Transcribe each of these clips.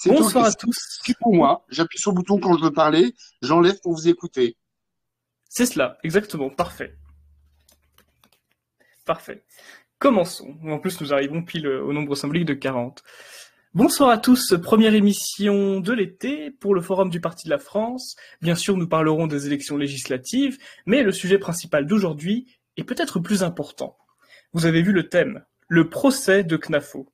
Bonsoir à C'est tous. OK pour moi. J'appuie sur le bouton quand je veux parler, j'enlève pour vous écouter. C'est cela, exactement. Parfait. Parfait. Commençons. En plus, nous arrivons pile au nombre symbolique de 40. Bonsoir à tous. Première émission de l'été pour le Forum du Parti de la France. Bien sûr, nous parlerons des élections législatives, mais le sujet principal d'aujourd'hui est peut-être plus important. Vous avez vu le thème, le procès de Knafo.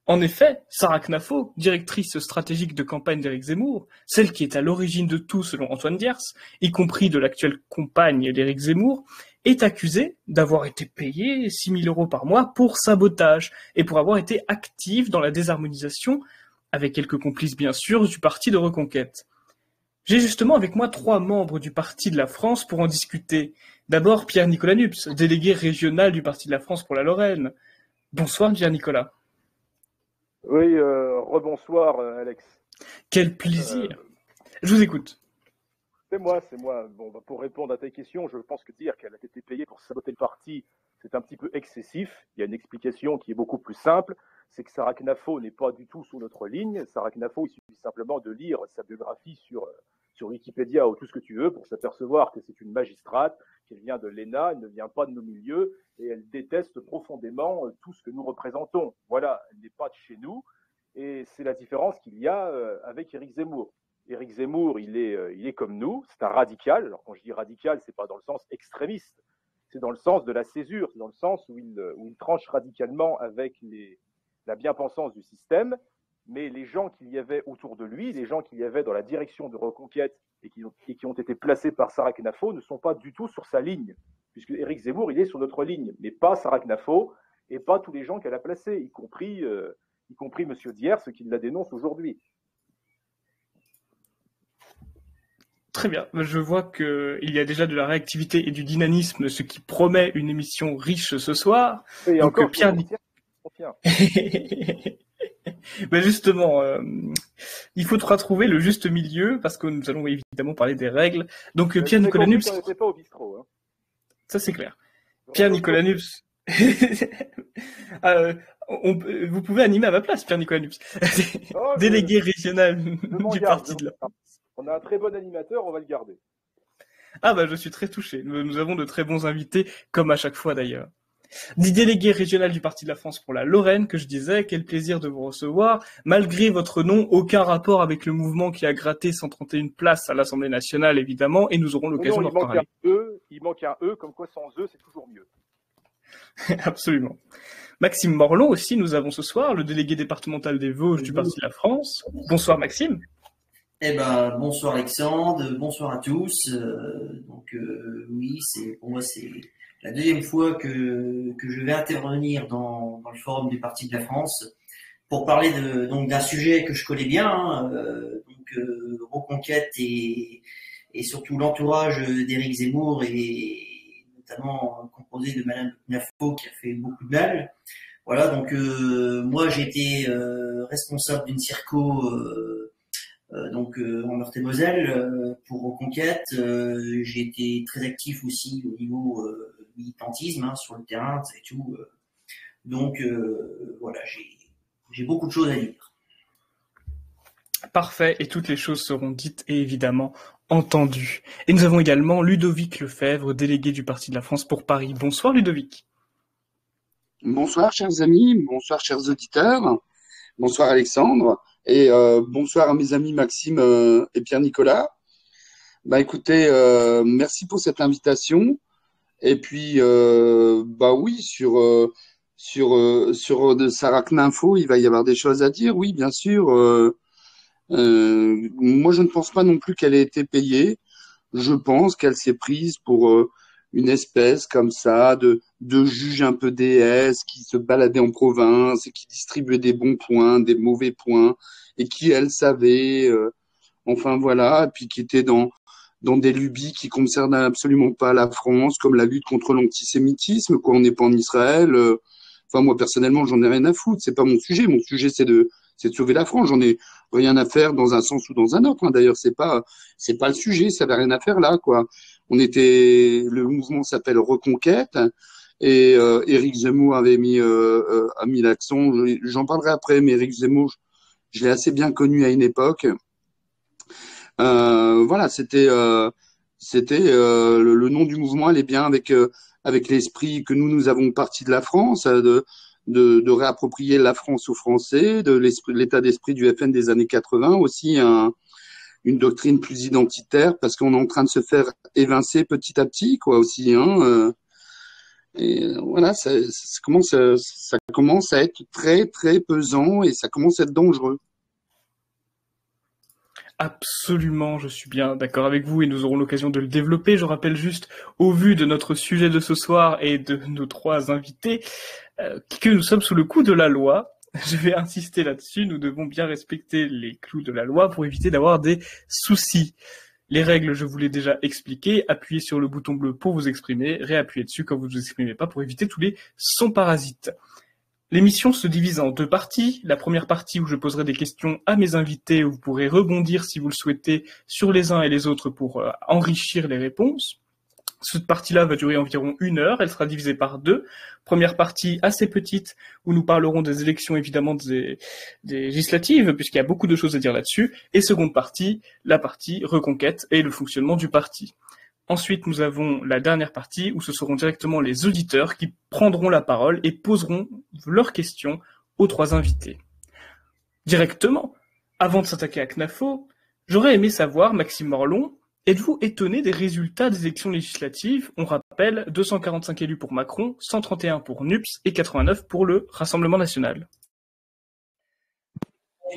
En effet, Sarah Knafo, directrice stratégique de campagne d'Éric Zemmour, celle qui est à l'origine de tout selon Antoine Diers, y compris de l'actuelle compagne d'Éric Zemmour, est accusée d'avoir été payée 6 000 € par mois pour sabotage et pour avoir été active dans la désharmonisation, avec quelques complices bien sûr, du parti de Reconquête. J'ai justement avec moi 3 membres du Parti de la France pour en discuter. D'abord Pierre-Nicolas Nups, délégué régional du Parti de la France pour la Lorraine. Bonsoir Pierre-Nicolas. Oui, rebonsoir Alex. Quel plaisir. Je vous écoute. C'est moi. Bon, pour répondre à ta question, je pense que dire qu'elle a été payée pour saboter le parti, c'est un petit peu excessif. Il y a une explication qui est beaucoup plus simple, c'est que Sarah Knafo n'est pas du tout sous notre ligne. Sarah Knafo, il suffit simplement de lire sa biographie sur Wikipédia ou tout ce que tu veux pour s'apercevoir que c'est une magistrate, qu'elle vient de l'ENA, elle ne vient pas de nos milieux et elle déteste profondément tout ce que nous représentons. Voilà, elle n'est pas de chez nous et c'est la différence qu'il y a avec Éric Zemmour. Éric Zemmour, il est comme nous, c'est un radical. Alors quand je dis radical, c'est pas dans le sens extrémiste, c'est dans le sens de la césure, c'est dans le sens où il tranche radicalement avec la bien-pensance du système. Mais les gens qu'il y avait autour de lui, les gens qu'il y avait dans la direction de Reconquête et qui ont été placés par Sarah Knafo ne sont pas du tout sur sa ligne, puisque Éric Zemmour, il est sur notre ligne, mais pas Sarah Knafo et pas tous les gens qu'elle a placés, y compris M. Diers, qui la dénonce aujourd'hui. Très bien. Je vois qu'il y a déjà de la réactivité et du dynamisme, ce qui promet une émission riche ce soir. Et donc encore, Pierre. Ben justement, il faudra trouver le juste milieu parce que nous allons évidemment parler des règles. Donc Pierre-Nicolas Nups. On n'était pas au bistrot. Hein. Ça c'est clair. Pierre-Nicolas Nups. Vous pouvez animer à ma place, Pierre-Nicolas Nups. Délégué régional du Parti de la France. On a un très bon animateur, on va le garder. Ah bah je suis très touché. Nous avons de très bons invités, comme à chaque fois d'ailleurs. Dit délégué régional du Parti de la France pour la Lorraine, que je disais, quel plaisir de vous recevoir. Malgré votre nom, aucun rapport avec le mouvement qui a gratté 131 places à l'Assemblée nationale, évidemment, et nous aurons l'occasion d'en reparler. Il manque un E, comme quoi sans E, c'est toujours mieux. Absolument. Maxime Morlon aussi, nous avons ce soir, le délégué départemental des Vosges du Parti de la France. Bonsoir Maxime. Eh ben, bonsoir Alexandre, bonsoir à tous. Oui, pour moi c'est la deuxième fois que je vais intervenir dans le forum du Parti de la France pour parler d'un sujet que je connais bien, Reconquête et surtout l'entourage d'Éric Zemmour et notamment composé de Madame Knafo qui a fait beaucoup de mal. Voilà, donc moi j'ai été responsable d'une circo en Meurthe-et-Moselle pour Reconquête. J'ai été très actif aussi au niveau militantisme sur le terrain et tout. Voilà, j'ai beaucoup de choses à dire. Parfait, et toutes les choses seront dites et évidemment entendues. Et nous avons également Ludovic Lefebvre, délégué du Parti de la France pour Paris. Bonsoir Ludovic. Bonsoir chers amis, bonsoir chers auditeurs, bonsoir Alexandre, et bonsoir à mes amis Maxime et Pierre-Nicolas. Bah écoutez, merci pour cette invitation. Et puis, oui, sur de Sarah Knafo, il va y avoir des choses à dire, oui, bien sûr. Moi, je ne pense pas non plus qu'elle ait été payée. Je pense qu'elle s'est prise pour une espèce comme ça de juge un peu déesse qui se baladait en province et qui distribuait des bons points, des mauvais points, et qui, elle, savait, enfin voilà, et puis qui était dans des lubies qui concernent absolument pas la France, comme la lutte contre l'antisémitisme, quoi. On n'est pas en Israël. Enfin, moi, personnellement, j'en ai rien à foutre. C'est pas mon sujet. Mon sujet, c'est de sauver la France. J'en ai rien à faire dans un sens ou dans un autre. Hein. D'ailleurs, c'est pas le sujet. Ça n'avait rien à faire là, quoi. Le mouvement s'appelle Reconquête. Et Éric Zemmour a mis l'accent. J'en parlerai après, mais Éric Zemmour, Je l'ai assez bien connu à une époque. Voilà, le nom du mouvement allait bien avec l'esprit que nous avons parti de la France, de réapproprier la France aux Français, l'état d'esprit du FN des années 80, aussi une doctrine plus identitaire, parce qu'on est en train de se faire évincer petit à petit, quoi, aussi, hein. Et voilà, ça commence à être très, très pesant et ça commence à être dangereux. Absolument, je suis bien d'accord avec vous et nous aurons l'occasion de le développer. Je rappelle juste, au vu de notre sujet de ce soir et de nos trois invités, que nous sommes sous le coup de la loi. Je vais insister là-dessus, nous devons bien respecter les clous de la loi pour éviter d'avoir des soucis. Les règles, je vous l'ai déjà expliqué. Appuyez sur le bouton bleu pour vous exprimer, réappuyez dessus quand vous ne vous exprimez pas pour éviter tous les sons parasites. L'émission se divise en deux parties. La première partie où je poserai des questions à mes invités, où vous pourrez rebondir si vous le souhaitez sur les uns et les autres pour enrichir les réponses. Cette partie-là va durer environ 1 heure, elle sera divisée par 2. Première partie assez petite, où nous parlerons des élections évidemment des législatives, puisqu'il y a beaucoup de choses à dire là-dessus. Et seconde partie, la partie reconquête et le fonctionnement du parti. Ensuite, nous avons la dernière partie, où ce seront directement les auditeurs qui prendront la parole et poseront leurs questions aux trois invités. Directement, avant de s'attaquer à CNAFO, j'aurais aimé savoir, Maxime Morlon, êtes-vous étonné des résultats des élections législatives? On rappelle 245 élus pour Macron, 131 pour NUPS et 89 pour le Rassemblement national.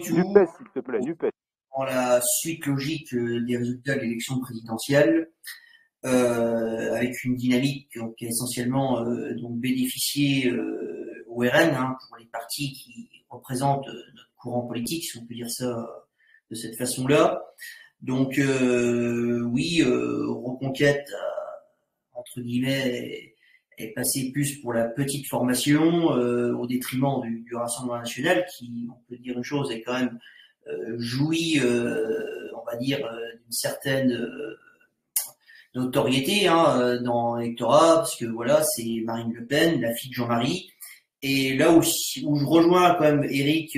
NUPES, s'il te plaît, NUPES. Dans la suite logique des résultats de l'élection présidentielle, avec une dynamique qui a essentiellement donc bénéficié au RN, hein, pour les partis qui représentent notre courant politique, si on peut dire ça de cette façon-là. Donc oui, Reconquête, entre guillemets, est passé plus pour la petite formation au détriment du Rassemblement national, qui, on peut dire une chose, est quand même jouit, on va dire, d'une certaine notoriété dans l'électorat, parce que voilà, c'est Marine Le Pen, la fille de Jean-Marie. Et là où je rejoins quand même Éric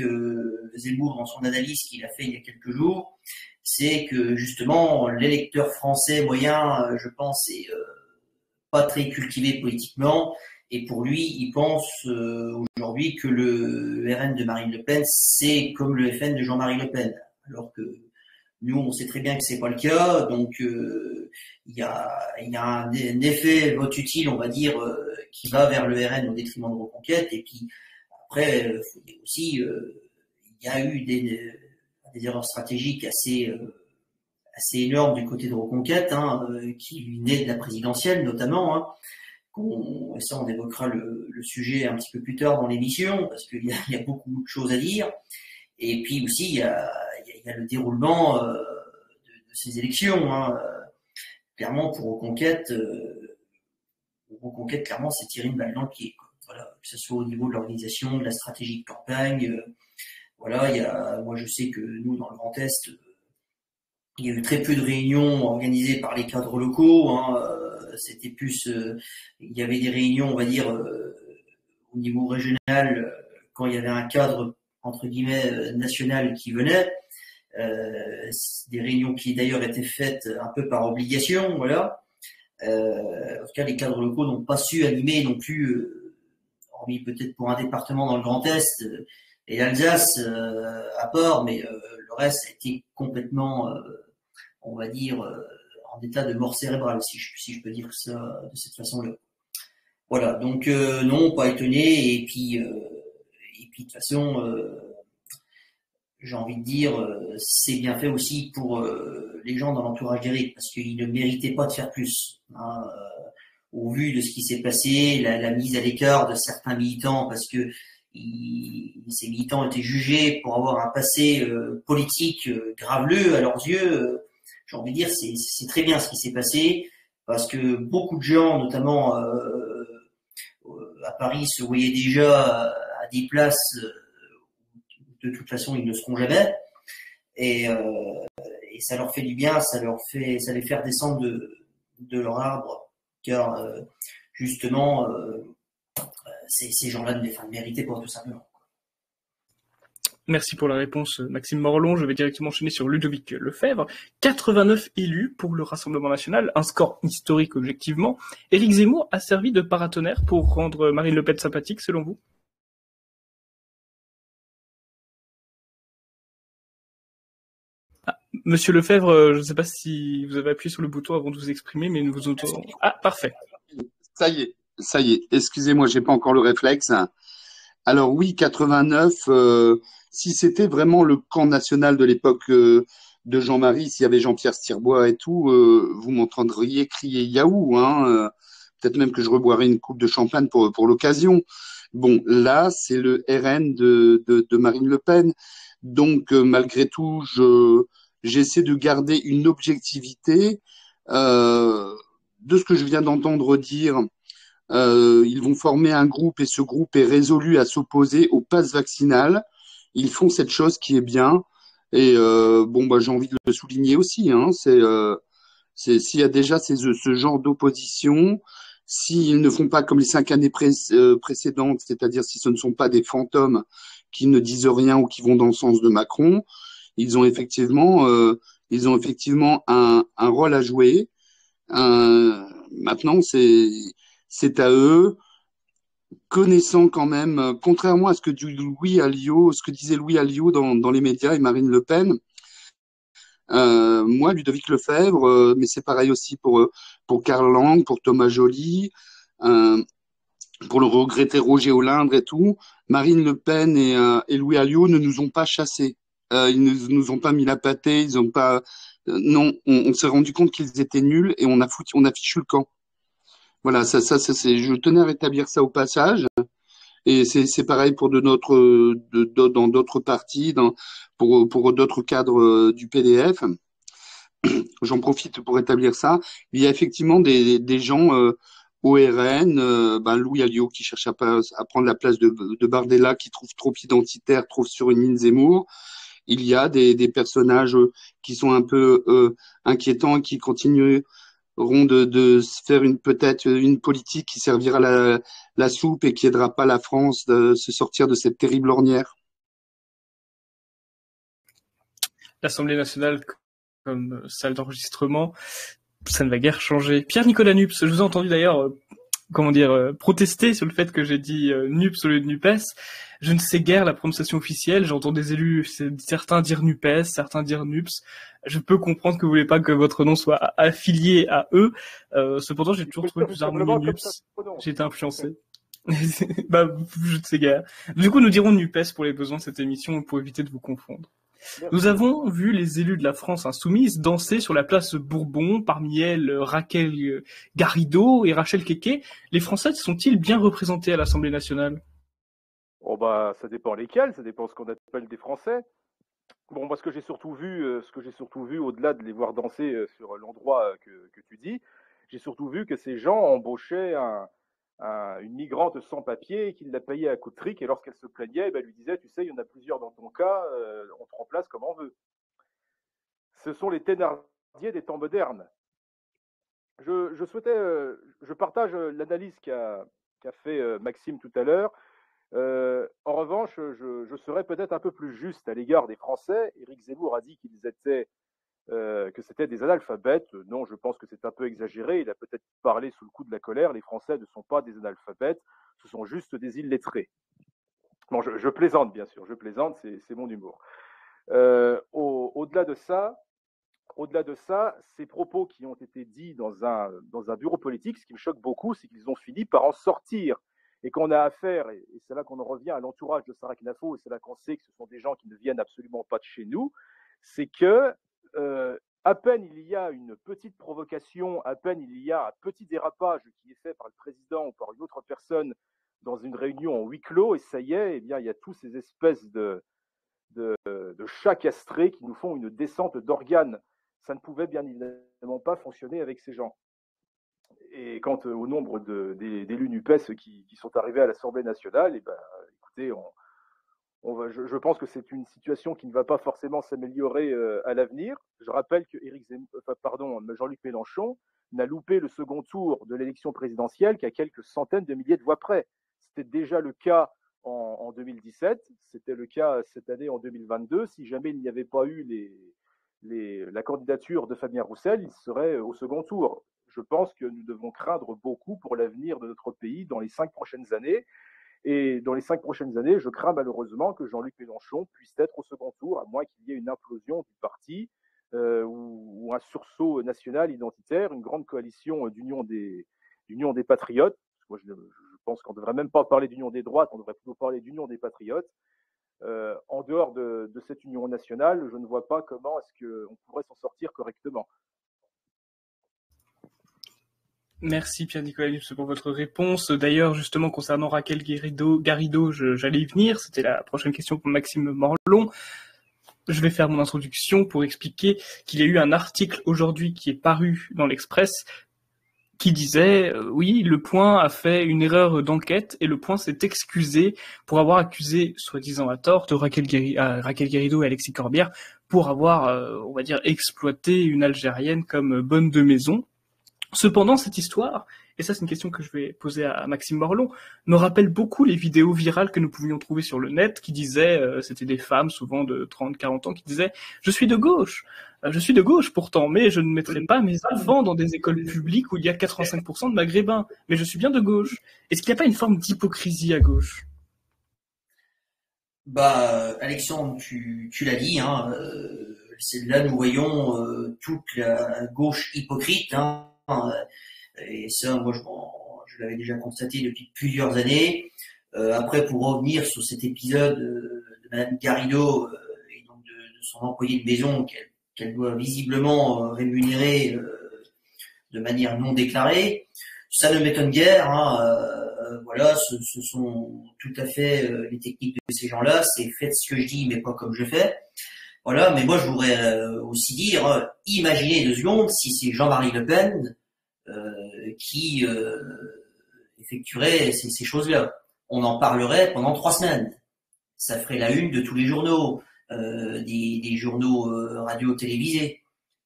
Zemmour dans son analyse qu'il a fait il y a quelques jours, c'est que justement l'électeur français moyen, je pense, est pas très cultivé politiquement, et pour lui, il pense aujourd'hui que le RN de Marine Le Pen, c'est comme le FN de Jean-Marie Le Pen, alors que nous, on sait très bien que c'est pas le cas. Donc il y a un effet vote utile, on va dire, qui va vers le RN au détriment de Reconquête. Et puis après, faut dire aussi, il y a eu des erreurs stratégiques assez énormes du côté de Reconquête, qui venaient de la présidentielle notamment. Et ça, on évoquera le sujet un petit peu plus tard dans l'émission, parce qu'il y a beaucoup de choses à dire. Et puis aussi, il y a le déroulement de ces élections. Clairement, pour Reconquête, clairement, c'est tirer une balle dans le pied, quoi. Voilà, que ce soit au niveau de l'organisation, de la stratégie de campagne. Voilà, moi, je sais que nous, dans le Grand Est, il y a eu très peu de réunions organisées par les cadres locaux. C'était plus, il y avait des réunions, on va dire, au niveau régional, quand il y avait un cadre entre guillemets national qui venait. Des réunions qui d'ailleurs étaient faites un peu par obligation, voilà. En tout cas, les cadres locaux n'ont pas su animer non plus, hormis peut-être pour un département dans le Grand Est et l'Alsace à part, mais le reste a été complètement, on va dire, en état de mort cérébrale, si je peux dire ça de cette façon-là. Voilà, donc non, pas étonné, et puis de toute façon, j'ai envie de dire, c'est bien fait aussi pour les gens dans l'entourage d'Éric, parce qu'ils ne méritaient pas de faire plus. Au vu de ce qui s'est passé, la mise à l'écart de certains militants, parce que ces militants étaient jugés pour avoir un passé politique graveleux à leurs yeux. J'ai envie de dire, c'est très bien ce qui s'est passé, parce que beaucoup de gens, notamment à Paris, se voyaient déjà à des places de toute façon ils ne seront jamais, et ça leur fait du bien, ça les fait descendre de leur arbre, car justement ces gens-là ne méritaient pas, tout simplement. Merci pour la réponse, Maxime Morlon. Je vais directement enchaîner sur Ludovic Lefebvre. 89 élus pour le Rassemblement national, un score historique objectivement. Éric Zemmour a servi de paratonnerre pour rendre Marine Le Pen sympathique, selon vous? Monsieur Lefebvre, je ne sais pas si vous avez appuyé sur le bouton avant de vous exprimer, mais nous vous entendons. Ah, parfait. Ça y est. Excusez-moi, j'ai pas encore le réflexe. Alors oui, 89, si c'était vraiment le camp national de l'époque de Jean-Marie, s'il y avait Jean-Pierre Stirbois et tout, vous m'entendriez crier Yahoo, hein. Peut-être même que je reboirais une coupe de champagne pour l'occasion. Bon, là, c'est le RN de Marine Le Pen. Donc, malgré tout, j'essaie de garder une objectivité de ce que je viens d'entendre dire. Ils vont former un groupe et ce groupe est résolu à s'opposer au pass vaccinal. Ils font cette chose qui est bien. Et bon, bah, j'ai envie de le souligner aussi, hein. S'il y a déjà ce genre d'opposition, s'ils ne font pas comme les 5 années précédentes, c'est-à-dire si ce ne sont pas des fantômes qui ne disent rien ou qui vont dans le sens de Macron, ils ont effectivement, un rôle à jouer. Maintenant, c'est à eux, connaissant quand même, contrairement à ce que disait Louis Alliot dans les médias et Marine Le Pen. Moi, Ludovic Lefebvre, mais c'est pareil aussi pour Karl Lang, pour Thomas Joly, euh, pour le regretté Roger Olindre et tout. Marine Le Pen et Louis Alliot ne nous ont pas chassés. Ils ne nous ont pas mis la pâtée, ils ont pas. Non, on s'est rendu compte qu'ils étaient nuls et on a fichu le camp. Voilà, je tenais à rétablir ça au passage. Et c'est pareil pour dans d'autres partis, pour d'autres cadres du PDF. J'en profite pour établir ça. Il y a effectivement des gens au RN, Louis Alliot qui cherche à prendre la place de Bardella, qui trouve trop identitaire, trouve sur une ligne Zemmour. Il y a des personnages qui sont un peu inquiétants et qui continueront de se faire peut-être une politique qui servira la soupe et qui aidera pas la France de se sortir de cette terrible ornière. L'Assemblée nationale comme salle d'enregistrement, ça ne va guère changer. Pierre-Nicolas Nups, je vous ai entendu d'ailleurs protester sur le fait que j'ai dit NUPS au lieu de NUPES. Je ne sais guère la prononciation officielle. J'entends des élus, certains dire NUPES, certains dire NUPS. Je peux comprendre que vous voulez pas que votre nom soit affilié à eux. Cependant, j'ai toujours trouvé plus harmonieux NUPS. J'ai été influencé. Bah, je ne sais guère. Du coup, nous dirons NUPES pour les besoins de cette émission pour éviter de vous confondre. Nous avons vu les élus de la France insoumise danser sur la place Bourbon, parmi elles Raquel Garrido et Rachel Keke. Les Français sont-ils bien représentés à l'Assemblée nationale? Oh bah, ça dépend lesquels, ça dépend ce qu'on appelle des Français. Bon, moi, ce que j'ai surtout vu, au-delà de les voir danser sur l'endroit que tu dis, j'ai surtout vu que ces gens embauchaient une migrante sans papier qui l'a payée à coups de trick et lorsqu'elle se plaignait, elle lui disait, tu sais, il y en a plusieurs dans ton cas, on te remplace comme on veut. Ce sont les Thénardier des temps modernes. Je partage l'analyse qu'a fait Maxime tout à l'heure. En revanche, je serais peut-être un peu plus juste à l'égard des Français. Éric Zemmour a dit que c'était des analphabètes. Non, je pense que c'est un peu exagéré. Il a peut-être parlé sous le coup de la colère. Les Français ne sont pas des analphabètes, ce sont juste des illettrés. Bon, je plaisante, bien sûr, je plaisante, c'est mon humour. Au-delà de ça, ces propos qui ont été dits dans un bureau politique, ce qui me choque beaucoup, c'est qu'ils ont fini par en sortir. Et qu'on a affaire, et c'est là qu'on en revient à l'entourage de Sarah Knafo, et c'est là qu'on sait que ce sont des gens qui ne viennent absolument pas de chez nous, c'est que à peine il y a une petite provocation, à peine il y a un petit dérapage qui est fait par le président ou par une autre personne dans une réunion en huis clos, et ça y est, eh bien, il y a tous ces espèces de chats castrés qui nous font une descente d'organes. Ça ne pouvait bien évidemment pas fonctionner avec ces gens. Et quant au nombre d'élus NUPES qui sont arrivés à l'Assemblée nationale, eh ben, écoutez, je pense que c'est une situation qui ne va pas forcément s'améliorer à l'avenir. Je rappelle que Jean-Luc Mélenchon n'a loupé le second tour de l'élection présidentielle qu'à quelques centaines de milliers de voix près. C'était déjà le cas en 2017. C'était le cas cette année en 2022. Si jamais il n'y avait pas eu la candidature de Fabien Roussel, il serait au second tour. Je pense que nous devons craindre beaucoup pour l'avenir de notre pays dans les 5 prochaines années. Et dans les 5 prochaines années, je crains malheureusement que Jean-Luc Mélenchon puisse être au second tour, à moins qu'il y ait une implosion du parti ou un sursaut national identitaire, une grande coalition d'union des patriotes. Moi, je pense qu'on ne devrait même pas parler d'union des droites, on devrait plutôt parler d'union des patriotes. En dehors de cette union nationale, je ne vois pas comment est-ce qu'on pourrait s'en sortir correctement. Merci Pierre-Nicolas Lupes pour votre réponse. D'ailleurs, justement, concernant Raquel Garrido, j'allais y venir. C'était la prochaine question pour Maxime Morlon. Je vais faire mon introduction pour expliquer qu'il y a eu un article aujourd'hui qui est paru dans l'Express qui disait oui, Le Point a fait une erreur d'enquête et Le Point s'est excusé pour avoir accusé, soi-disant à tort, de Raquel Garrido et Alexis Corbière pour avoir, on va dire, exploité une Algérienne comme bonne de maison. Cependant, cette histoire, et ça c'est une question que je vais poser à Maxime Morlon, me rappelle beaucoup les vidéos virales que nous pouvions trouver sur le net qui disaient, c'était des femmes souvent de 30-40 ans qui disaient « Je suis de gauche pourtant, mais je ne mettrai pas mes enfants dans des écoles publiques où il y a 85% de maghrébins, mais je suis bien de gauche. » Est-ce qu'il n'y a pas une forme d'hypocrisie à gauche ? Alexandre, tu l'as dit, hein, là nous voyons toute la gauche hypocrite, hein, et ça, moi, je l'avais déjà constaté depuis plusieurs années. Après, pour revenir sur cet épisode de Madame Garrido et donc de son employé de maison qu'elle doit visiblement rémunérer de manière non déclarée, ça ne m'étonne guère. Hein, voilà, ce sont tout à fait les techniques de ces gens-là. C'est faites ce que je dis, mais pas comme je fais. Voilà, mais moi, je voudrais aussi dire, imaginez 2 secondes si c'est Jean-Marie Le Pen qui effectuerait ces choses-là. On en parlerait pendant 3 semaines. Ça ferait la une de tous les journaux, des journaux radio-télévisés.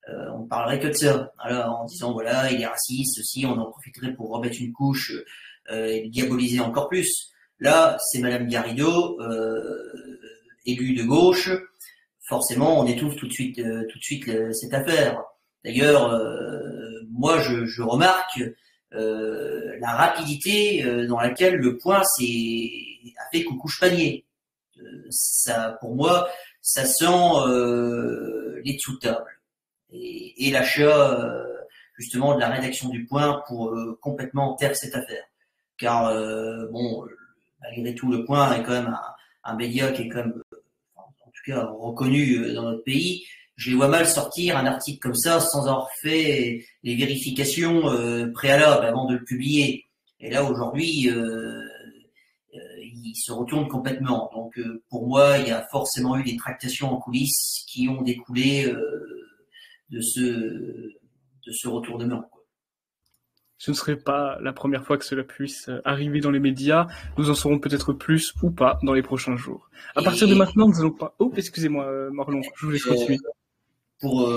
On parlerait que de ça. Alors, en disant, voilà, il est raciste, ceci, on en profiterait pour remettre une couche et le diaboliser encore plus. Là, c'est Madame Garrido, élue de gauche. Forcément, on étouffe tout de suite cette affaire. D'ailleurs, moi, je remarque la rapidité dans laquelle Le Point a fait coucouche panier. Ça, pour moi, ça sent les dessous-tables et l'achat justement de la rédaction du Point pour complètement taire cette affaire. Car malgré tout, Le Point est quand même un média qui est quand même en tout cas reconnu dans notre pays. Je les vois mal sortir un article comme ça sans avoir fait les vérifications préalables avant de le publier. Et là, aujourd'hui, il se retourne complètement. Donc, pour moi, il y a forcément eu des tractations en coulisses qui ont découlé de ce retournement. Ce ne serait pas la première fois que cela puisse arriver dans les médias. Nous en saurons peut-être plus ou pas dans les prochains jours. À partir de maintenant, nous allons pas... Oh, excusez-moi, Morlon, je vous laisse continuer. Pour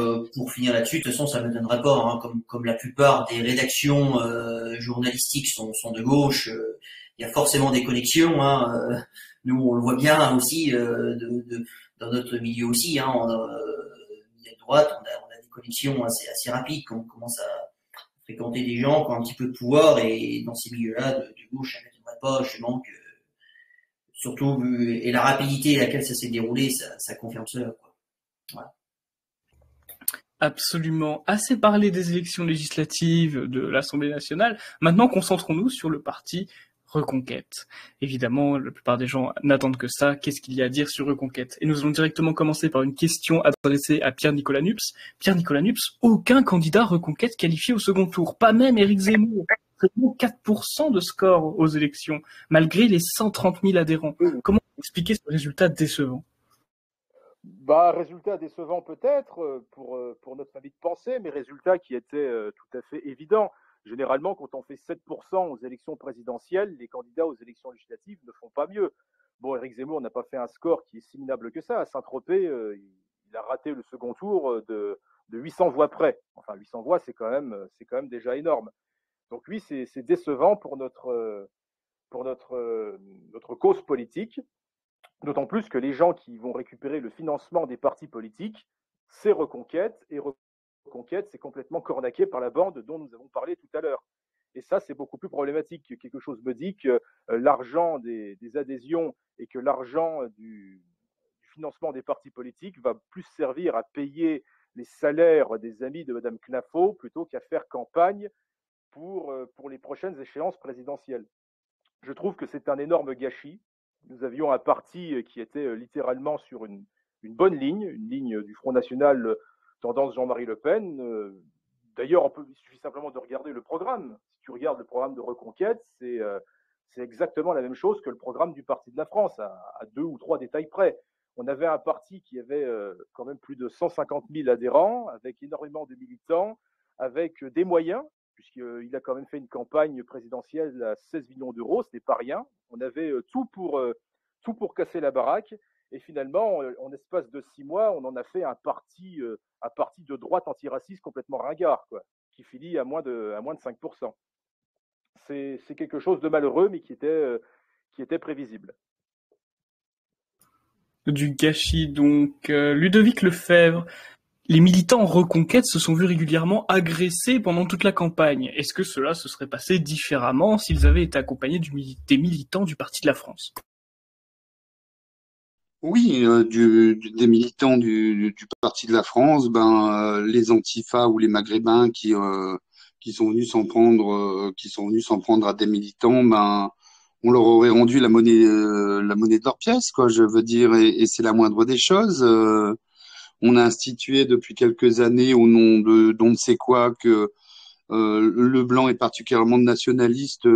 finir là-dessus, de toute façon, ça ne m'étonnerait pas, hein, comme la plupart des rédactions journalistiques sont de gauche, il y a forcément des connexions. Hein, nous, on le voit bien aussi dans notre milieu aussi. Hein, de droite, on a des connexions assez rapides quand on commence à fréquenter des gens qui ont un petit peu de pouvoir, et dans ces milieux-là, de gauche, ça ne m'étonnerait pas, justement, que surtout, et la rapidité à laquelle ça s'est déroulé, ça confirme cela, quoi. Voilà. Absolument. Assez parlé des élections législatives de l'Assemblée nationale. Maintenant, concentrons-nous sur le parti Reconquête. Évidemment, la plupart des gens n'attendent que ça. Qu'est-ce qu'il y a à dire sur Reconquête ? Et nous allons directement commencer par une question adressée à Pierre-Nicolas Lupes. Pierre-Nicolas Lupes, aucun candidat Reconquête qualifié au second tour. Pas même Éric Zemmour. Seulement 4% de score aux élections, malgré les 130 000 adhérents. Comment expliquer ce résultat décevant ? Résultat décevant peut-être pour notre avis de pensée, mais résultat qui était tout à fait évident. Généralement, quand on fait 7% aux élections présidentielles, les candidats aux élections législatives ne font pas mieux. Bon, Éric Zemmour n'a pas fait un score qui est si minable que ça. À Saint-Tropez, il a raté le second tour de 800 voix près. Enfin, 800 voix, c'est quand même déjà énorme. Donc oui, c'est décevant pour notre pour notre cause politique, d'autant plus que les gens qui vont récupérer le financement des partis politiques, c'est Reconquête, et Reconquête, c'est complètement cornaqué par la bande dont nous avons parlé tout à l'heure. Et ça, c'est beaucoup plus problématique. Quelque chose me dit que l'argent des adhésions et que l'argent du financement des partis politiques va plus servir à payer les salaires des amis de Mme Knafo plutôt qu'à faire campagne pour les prochaines échéances présidentielles. Je trouve que c'est un énorme gâchis. Nous avions un parti qui était littéralement sur une bonne ligne, une ligne du Front National tendance Jean-Marie Le Pen. D'ailleurs, il suffit simplement de regarder le programme. Si tu regardes le programme de Reconquête, c'est exactement la même chose que le programme du Parti de la France, à 2 ou 3 détails près. On avait un parti qui avait quand même plus de 150 000 adhérents, avec énormément de militants, avec des moyens, puisqu'il a quand même fait une campagne présidentielle à 16 millions d'euros, ce n'est pas rien. On avait tout pour casser la baraque. Et finalement, en espace de 6 mois, on en a fait un parti de droite antiraciste complètement ringard, quoi, qui finit à moins de 5%. C'est quelque chose de malheureux, mais qui était prévisible. Du gâchis, donc. Ludovic Lefebvre, les militants Reconquête se sont vus régulièrement agressés pendant toute la campagne. Est-ce que cela se serait passé différemment s'ils avaient été accompagnés des militants du Parti de la France? Oui, des militants du Parti de la France, les Antifa ou les Maghrébins qui sont venus s'en prendre à des militants, on leur aurait rendu la monnaie de leur pièce, quoi. Je veux dire, et c'est la moindre des choses. On a institué depuis quelques années, au nom d'on ne sait quoi, que le blanc et particulièrement de nationaliste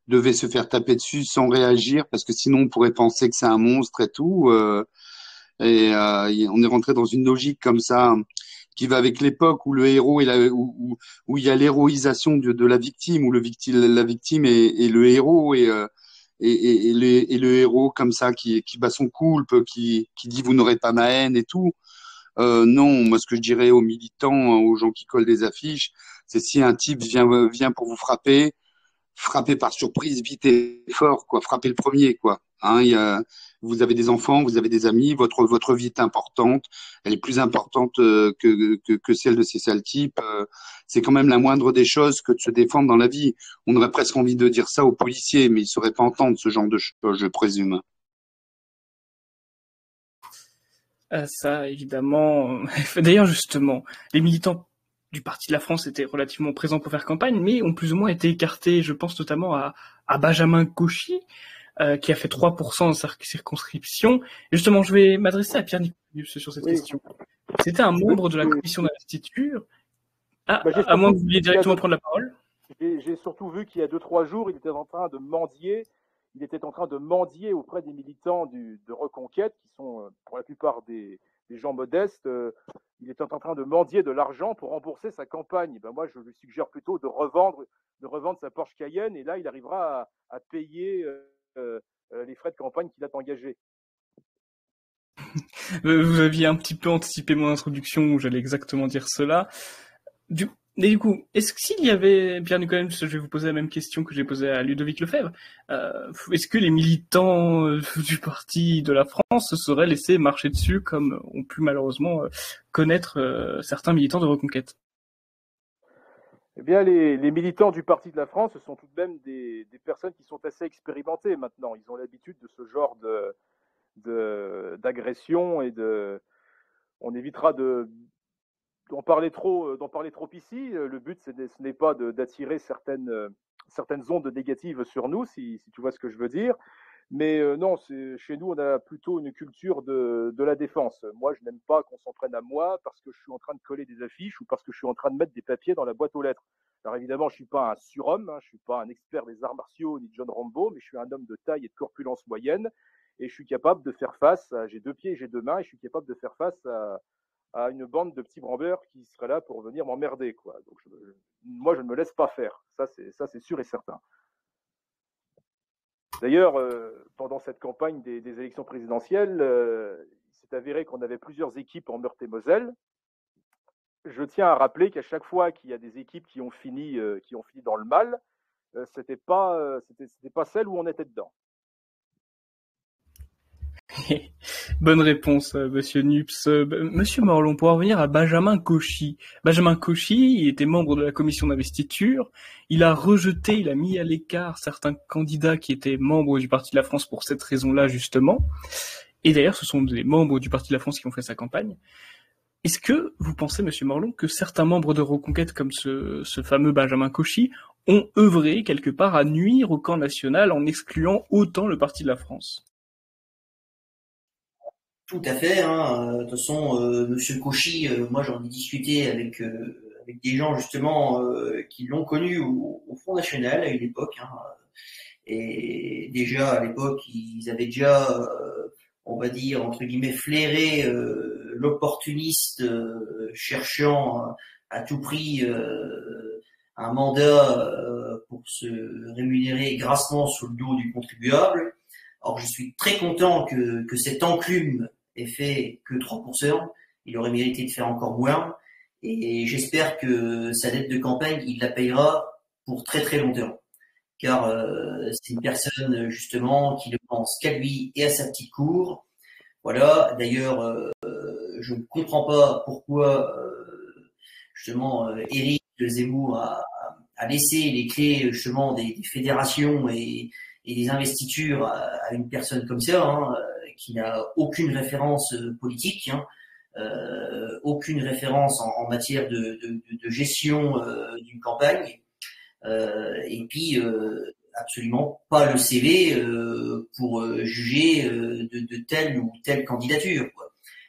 devait se faire taper dessus sans réagir parce que sinon on pourrait penser que c'est un monstre et tout. On est rentré dans une logique comme ça qui va avec l'époque où le héros où il y a l'héroïsation de la victime, où la victime est le héros et le héros comme ça qui bat son coulpe, qui dit vous n'aurez pas ma haine et tout. Non, moi ce que je dirais aux militants, aux gens qui collent des affiches, c'est si un type vient pour vous frapper, frappez par surprise, vite et fort, quoi. Frappez le premier, quoi. Hein, vous avez des enfants, vous avez des amis, votre vie est importante, elle est plus importante que celle de ces sales types. C'est quand même la moindre des choses que de se défendre dans la vie. On aurait presque envie de dire ça aux policiers, mais ils ne sauraient pas entendre ce genre de choses, je présume. Ça, évidemment. D'ailleurs, justement, les militants du Parti de la France étaient relativement présents pour faire campagne, mais ont plus ou moins été écartés. Je pense notamment à Benjamin Cauchy, qui a fait 3% dans sa circonscription. Et justement, je vais m'adresser à Pierre Nicolaus sur cette question. C'était un membre de la commission d'investiture. À moins que vous vouliez directement prendre la parole. J'ai surtout vu qu'il y a 2-3 jours, il était en train de mendier. Il était en train de mendier auprès des militants de Reconquête, qui sont pour la plupart des gens modestes. Il était en train de mendier de l'argent pour rembourser sa campagne. Moi, je lui suggère plutôt de revendre sa Porsche Cayenne, et là, il arrivera à payer les frais de campagne qu'il a engagés. Vous aviez un petit peu anticipé mon introduction où j'allais exactement dire cela. Du coup, est-ce que s'il y avait, Pierre Nicolas, je vais vous poser la même question que j'ai posée à Ludovic Lefebvre, est-ce que les militants du Parti de la France se seraient laissés marcher dessus comme ont pu malheureusement connaître certains militants de Reconquête? Eh bien, les militants du Parti de la France, ce sont tout de même des personnes qui sont assez expérimentées maintenant. Ils ont l'habitude de ce genre d'agression et on évitera d'en parler trop ici. Le but, ce n'est pas d'attirer certaines ondes négatives sur nous, si tu vois ce que je veux dire. Mais non, chez nous, on a plutôt une culture de la défense. Moi, je n'aime pas qu'on s'en prenne à moi parce que je suis en train de coller des affiches ou parce que je suis en train de mettre des papiers dans la boîte aux lettres. Alors évidemment, je ne suis pas un surhomme, je ne suis pas un expert des arts martiaux ni John Rambo, mais je suis un homme de taille et de corpulence moyenne et je suis capable de faire face, j'ai 2 pieds et j'ai 2 mains, et je suis capable de faire face à une bande de petits branleurs qui seraient là pour venir m'emmerder, quoi. Donc moi, je ne me laisse pas faire. Ça, c'est sûr et certain. D'ailleurs, pendant cette campagne des élections présidentielles, il s'est avéré qu'on avait plusieurs équipes en Meurthe-et-Moselle. Je tiens à rappeler qu'à chaque fois qu'il y a des équipes qui ont fini dans le mal, c'était pas celle où on était dedans. Bonne réponse, Monsieur Nups. Monsieur Morlon, pour en revenir à Benjamin Cauchy. Benjamin Cauchy, il était membre de la commission d'investiture. Il a rejeté, il a mis à l'écart certains candidats qui étaient membres du Parti de la France pour cette raison-là, justement. Et d'ailleurs, ce sont les membres du Parti de la France qui ont fait sa campagne. Est-ce que vous pensez, Monsieur Morlon, que certains membres de Reconquête, comme ce fameux Benjamin Cauchy, ont œuvré quelque part à nuire au camp national en excluant autant le Parti de la France? Tout à fait. Hein. De toute façon, Monsieur Cauchy, moi j'en ai discuté avec des gens justement qui l'ont connu au Front National à une époque. Hein. Et déjà à l'époque, ils avaient déjà, on va dire entre guillemets, flairé l'opportuniste cherchant à tout prix un mandat pour se rémunérer grassement sous le dos du contribuable. Alors je suis très content que cet enclume ait fait que 3%. Il aurait mérité de faire encore moins. Et j'espère que sa dette de campagne, il la payera pour très très longtemps. Car c'est une personne justement qui ne pense qu'à lui et à sa petite cour. Voilà. D'ailleurs, je ne comprends pas pourquoi justement Éric Zemmour a laissé les clés justement des fédérations et des investitures à une personne comme ça, hein, qui n'a aucune référence politique, hein, aucune référence en matière de gestion d'une campagne, et puis absolument pas le CV pour juger de telle ou telle candidature, quoi.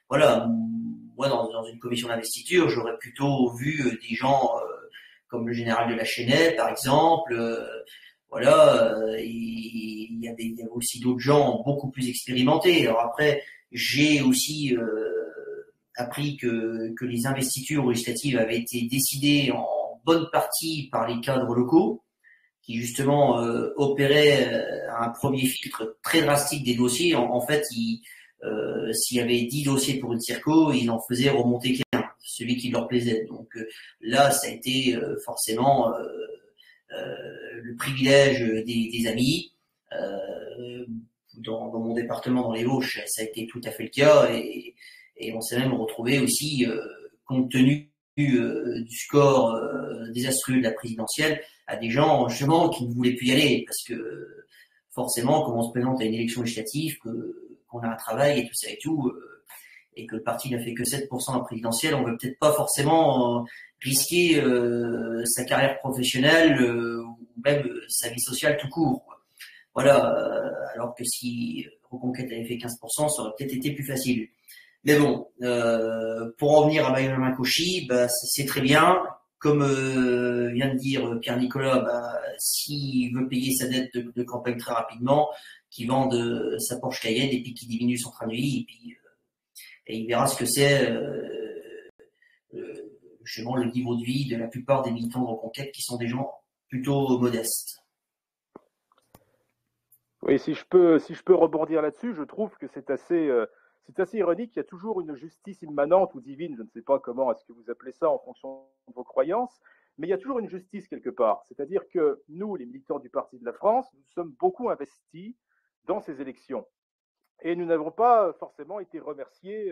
Voilà, moi dans une commission d'investiture, j'aurais plutôt vu des gens comme le général de la Chênaie, par exemple. Voilà, il y avait aussi d'autres gens beaucoup plus expérimentés. Alors après, j'ai aussi appris que les investitures législatives avaient été décidées en bonne partie par les cadres locaux, qui justement opéraient un premier filtre très drastique des dossiers. En fait, s'il y avait 10 dossiers pour une circo, ils en faisaient remonter qu'un, celui qui leur plaisait. Donc là, ça a été forcément le privilège des amis. Dans mon département, dans les Vosges, ça a été tout à fait le cas, et on s'est même retrouvé aussi, compte tenu du score désastreux de la présidentielle, à des gens justement qui ne voulaient plus y aller, parce que forcément, quand on se présente à une élection législative, qu'on a un travail et tout ça et tout, et que le parti n'a fait que 7% à la présidentielle, on veut peut-être pas forcément risquer sa carrière professionnelle ou même sa vie sociale tout court, quoi. Voilà, alors que si Reconquête avait fait 15%, ça aurait peut-être été plus facile. Mais bon, pour en venir à Benjamin Cauchy, bah, c'est très bien. Comme vient de dire Pierre Nicolas, bah, s'il veut payer sa dette de campagne très rapidement, qu'il vende sa Porsche Cayenne et puis qu'il diminue son train de vie, et puis et il verra ce que c'est justement le niveau de vie de la plupart des militants de Reconquête, qui sont des gens plutôt modestes. Oui, si je peux rebondir là-dessus, je trouve que c'est assez ironique. Il y a toujours une justice immanente ou divine, je ne sais pas comment est-ce que vous appelez ça en fonction de vos croyances, mais il y a toujours une justice quelque part. C'est-à-dire que nous, les militants du Parti de la France, nous sommes beaucoup investis dans ces élections. Et nous n'avons pas forcément été remerciés,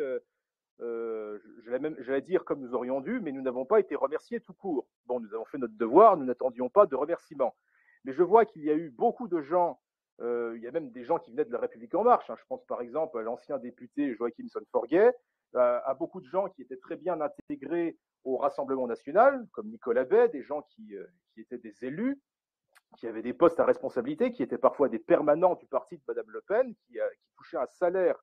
j'allais dire comme nous aurions dû, mais nous n'avons pas été remerciés tout court. Bon, nous avons fait notre devoir, nous n'attendions pas de remerciements. Mais je vois qu'il y a eu beaucoup de gens, il y a même des gens qui venaient de la République en marche, hein. Je pense par exemple à l'ancien député Joachim Son-Forget, à beaucoup de gens qui étaient très bien intégrés au Rassemblement national, comme Nicolas Bay, des gens qui étaient des élus, qui avaient des postes à responsabilité, qui étaient parfois des permanents du parti de Mme Le Pen, qui touchaient un salaire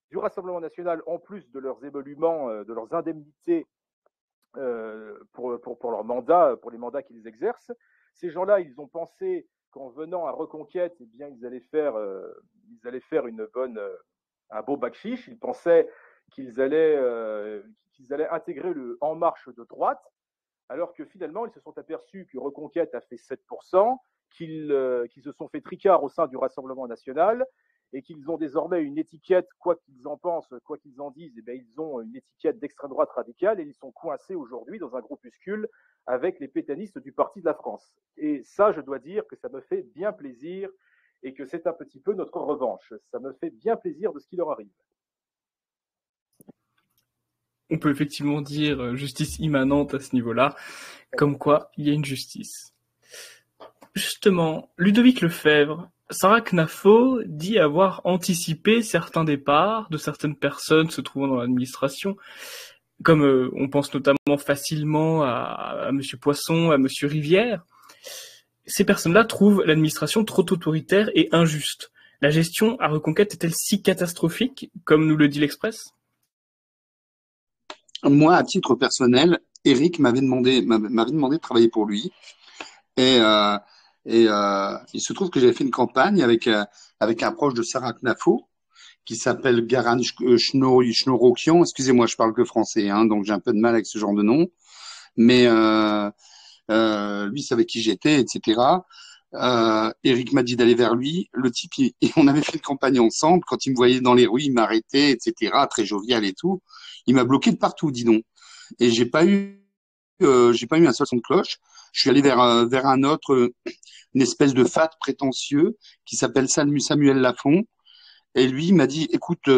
du Rassemblement national en plus de leurs émoluments, de leurs indemnités pour leur mandat, pour les mandats qu'ils exercent. Ces gens-là, ils ont pensé qu'en venant à Reconquête, eh bien, ils allaient faire un beau bac chiche. Ils pensaient qu'ils allaient intégrer le En Marche de droite, alors que finalement, ils se sont aperçus que Reconquête a fait 7%, qu'ils se sont fait tricard au sein du Rassemblement national, et qu'ils ont désormais une étiquette, quoi qu'ils en pensent, quoi qu'ils en disent, eh bien, ils ont une étiquette d'extrême droite radicale, et ils sont coincés aujourd'hui dans un groupuscule avec les pétainistes du Parti de la France. Et ça, je dois dire que ça me fait bien plaisir et que c'est un petit peu notre revanche. Ça me fait bien plaisir de ce qui leur arrive. On peut effectivement dire justice immanente à ce niveau-là, comme quoi il y a une justice. Justement, Ludovic Lefebvre, Sarah Knafo dit avoir anticipé certains départs de certaines personnes se trouvant dans l'administration, comme on pense notamment facilement à Monsieur Poisson, à Monsieur Rivière. Ces personnes-là trouvent l'administration trop autoritaire et injuste. La gestion à Reconquête est-elle si catastrophique, comme nous le dit l'Express? Moi, à titre personnel, Eric m'avait demandé de travailler pour lui. Et, il se trouve que j'avais fait une campagne avec un proche de Sarah Knafo qui s'appelle Garan Chnorokian. Excusez-moi, je parle que français, hein, donc j'ai un peu de mal avec ce genre de nom. Mais lui savait qui j'étais, etc. Eric m'a dit d'aller vers lui. Le type, on avait fait une campagne ensemble. Quand il me voyait dans les rues, il m'arrêtait, etc. Très jovial et tout. Il m'a bloqué de partout, dis donc. Et j'ai pas eu un seul son de cloche. Je suis allé vers un autre, une espèce de fat prétentieux qui s'appelle Samuel Lafont. Et lui, il m'a dit, écoute,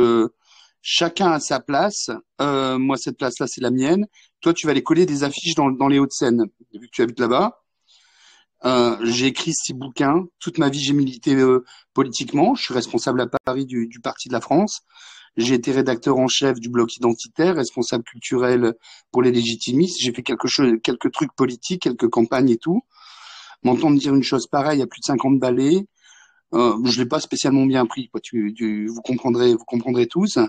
chacun a sa place. Moi, cette place-là, c'est la mienne. Toi, tu vas aller coller des affiches dans les Hauts-de-Seine, vu que tu habites là-bas. J'ai écrit 6 bouquins. Toute ma vie, j'ai milité politiquement. Je suis responsable à Paris du Parti de la France. J'ai été rédacteur en chef du bloc identitaire, responsable culturel pour les légitimistes. J'ai fait quelques trucs politiques, quelques campagnes et tout. M'entendre dire une chose pareille à plus de 50 balais, je l'ai pas spécialement bien pris, quoi. Vous comprendrez tous.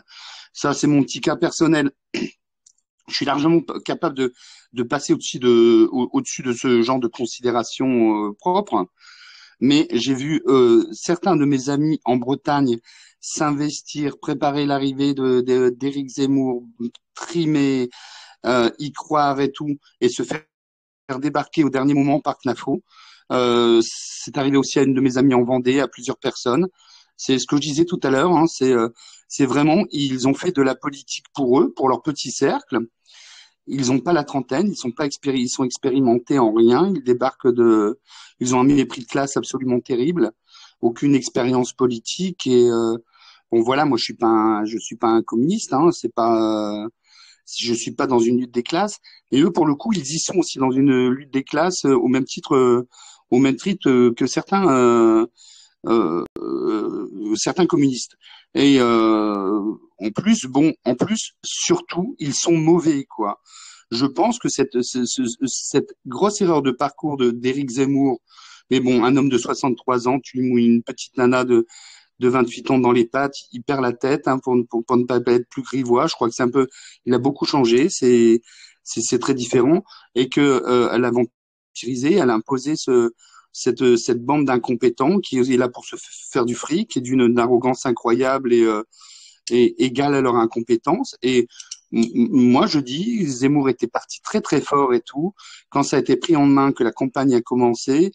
Ça, c'est mon petit cas personnel. Je suis largement capable de passer au-dessus de ce genre de considération propre. Mais j'ai vu certains de mes amis en Bretagne s'investir, préparer l'arrivée d'Éric Zemmour, trimer, y croire et tout, et se faire débarquer au dernier moment par Knafo. C'est arrivé aussi à une de mes amies en Vendée, à plusieurs personnes. C'est ce que je disais tout à l'heure, hein, c'est vraiment, ils ont fait de la politique pour eux, pour leur petit cercle. Ils n'ont pas la trentaine, ils sont expérimentés en rien. Ils ont un mépris de classe absolument terrible, aucune expérience politique et bon voilà, moi je suis pas un communiste, hein, je suis pas dans une lutte des classes. Et eux pour le coup, ils y sont aussi dans une lutte des classes au même titre que certains communistes. Et en plus, surtout, ils sont mauvais, quoi. Je pense que cette grosse erreur de parcours d'Éric Zemmour, mais bon, un homme de 63 ans, tu lui mouilles une petite nana de 28 ans dans les pattes, il perd la tête, hein, pour ne pas être plus grivois. Je crois que il a beaucoup changé, c'est très différent, et que elle a vampirisé, elle a imposé cette bande d'incompétents qui est là pour se faire du fric et d'une arrogance incroyable et égale à leur incompétence. Et moi, je dis, Zemmour était parti très très fort et tout. Quand ça a été pris en main, que la campagne a commencé,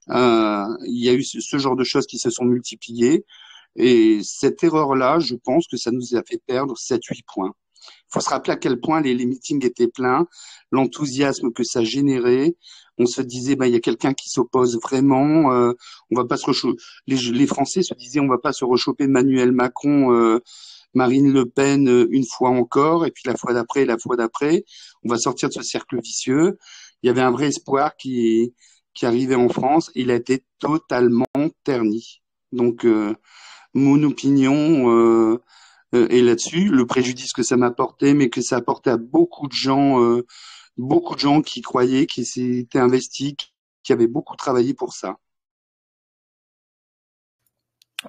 il y a eu ce genre de choses qui se sont multipliées. Et cette erreur-là, je pense que ça nous a fait perdre 7-8 points. Il faut se rappeler à quel point les meetings étaient pleins, l'enthousiasme que ça générait. On se disait, bah, il y a quelqu'un qui s'oppose vraiment. On va pas se les Français se disaient, on va pas se rechoper Emmanuel Macron, Marine Le Pen une fois encore, et puis la fois d'après. On va sortir de ce cercle vicieux. Il y avait un vrai espoir qui arrivait en France. Il a été totalement terni. Donc, mon opinion est là-dessus. Le préjudice que ça m'a apporté, mais que ça a apporté à beaucoup de gens qui croyaient, qui s'étaient investis, qui avaient beaucoup travaillé pour ça.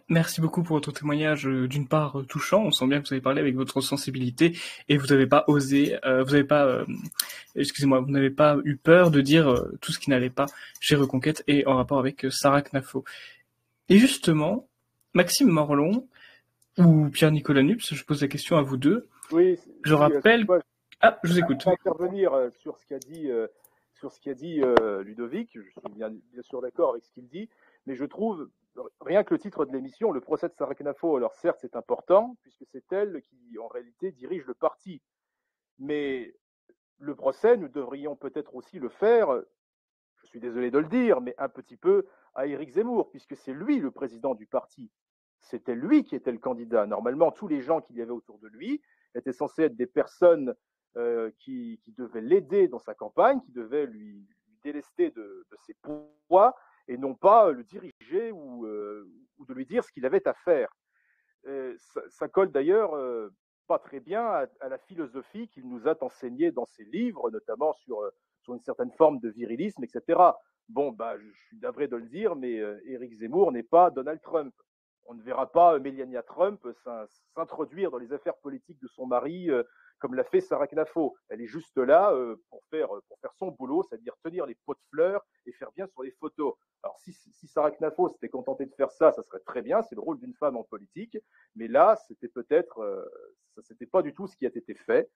Merci beaucoup pour votre témoignage, d'une part touchant. On sent bien que vous avez parlé avec votre sensibilité et vous n'avez pas osé, excusez-moi, vous n'avez pas eu peur de dire tout ce qui n'allait pas chez Reconquête et en rapport avec Sarah Knafo. Et justement, Maxime Morlon ou Pierre-Nicolas Nups, je pose la question à vous deux. Oui, je rappelle. Je vous écoute. Je vais intervenir sur ce qu'a dit Ludovic. Je suis bien sûr d'accord avec ce qu'il dit, mais je trouve rien que le titre de l'émission, le procès de Sarah Knafo, alors certes c'est important puisque c'est elle qui en réalité dirige le parti, mais le procès, nous devrions peut-être aussi le faire, je suis désolé de le dire, mais un petit peu à Éric Zemmour, puisque c'est lui le président du parti. C'était lui qui était le candidat. Normalement, tous les gens qu'il y avait autour de lui étaient censés être des personnes qui devaient l'aider dans sa campagne, qui devaient lui délester de ses poids, et non pas le diriger ou de lui dire ce qu'il avait à faire. Ça colle d'ailleurs pas très bien à la philosophie qu'il nous a enseignée dans ses livres, notamment sur une certaine forme de virilisme, etc. Bon, bah, je suis navré de le dire, mais Éric Zemmour n'est pas Donald Trump. On ne verra pas Melania Trump s'introduire dans les affaires politiques de son mari comme l'a fait Sarah Knafo. Elle est juste là pour faire son boulot, c'est-à-dire tenir les pots de fleurs et faire bien sur les photos. Alors si Sarah Knafo s'était contentée de faire ça, ça serait très bien, c'est le rôle d'une femme en politique, mais là, c'était c'était pas du tout ce qui a été fait.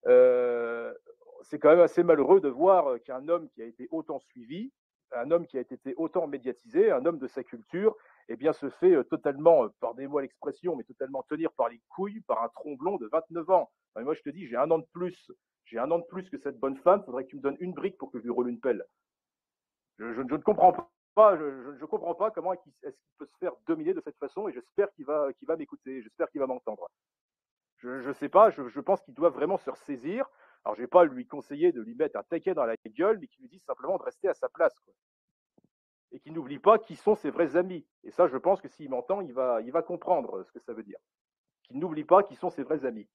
C'est quand même assez malheureux de voir qu'un homme qui a été autant suivi, un homme qui a été autant médiatisé, un homme de sa culture, eh bien, se fait totalement, pardonnez-moi l'expression, mais totalement tenir par les couilles par un tromblon de 29 ans. Enfin, moi, je te dis, j'ai un an de plus que cette bonne femme, il faudrait que tu me donnes une brique pour que je lui roule une pelle. Je ne comprends pas, je comprends pas comment est-ce qu'il peut se faire dominer de cette façon, et j'espère qu'il va m'écouter, j'espère qu'il va m'entendre. Je sais pas, je pense qu'il doit vraiment se ressaisir. Alors, je vais pas lui conseiller de lui mettre un taquet dans la gueule, mais qu'il lui dise simplement de rester à sa place, quoi. Et qu'il n'oublie pas qui sont ses vrais amis. Et ça, je pense que s'il m'entend, il va comprendre ce que ça veut dire. Qu'il n'oublie pas qui sont ses vrais amis.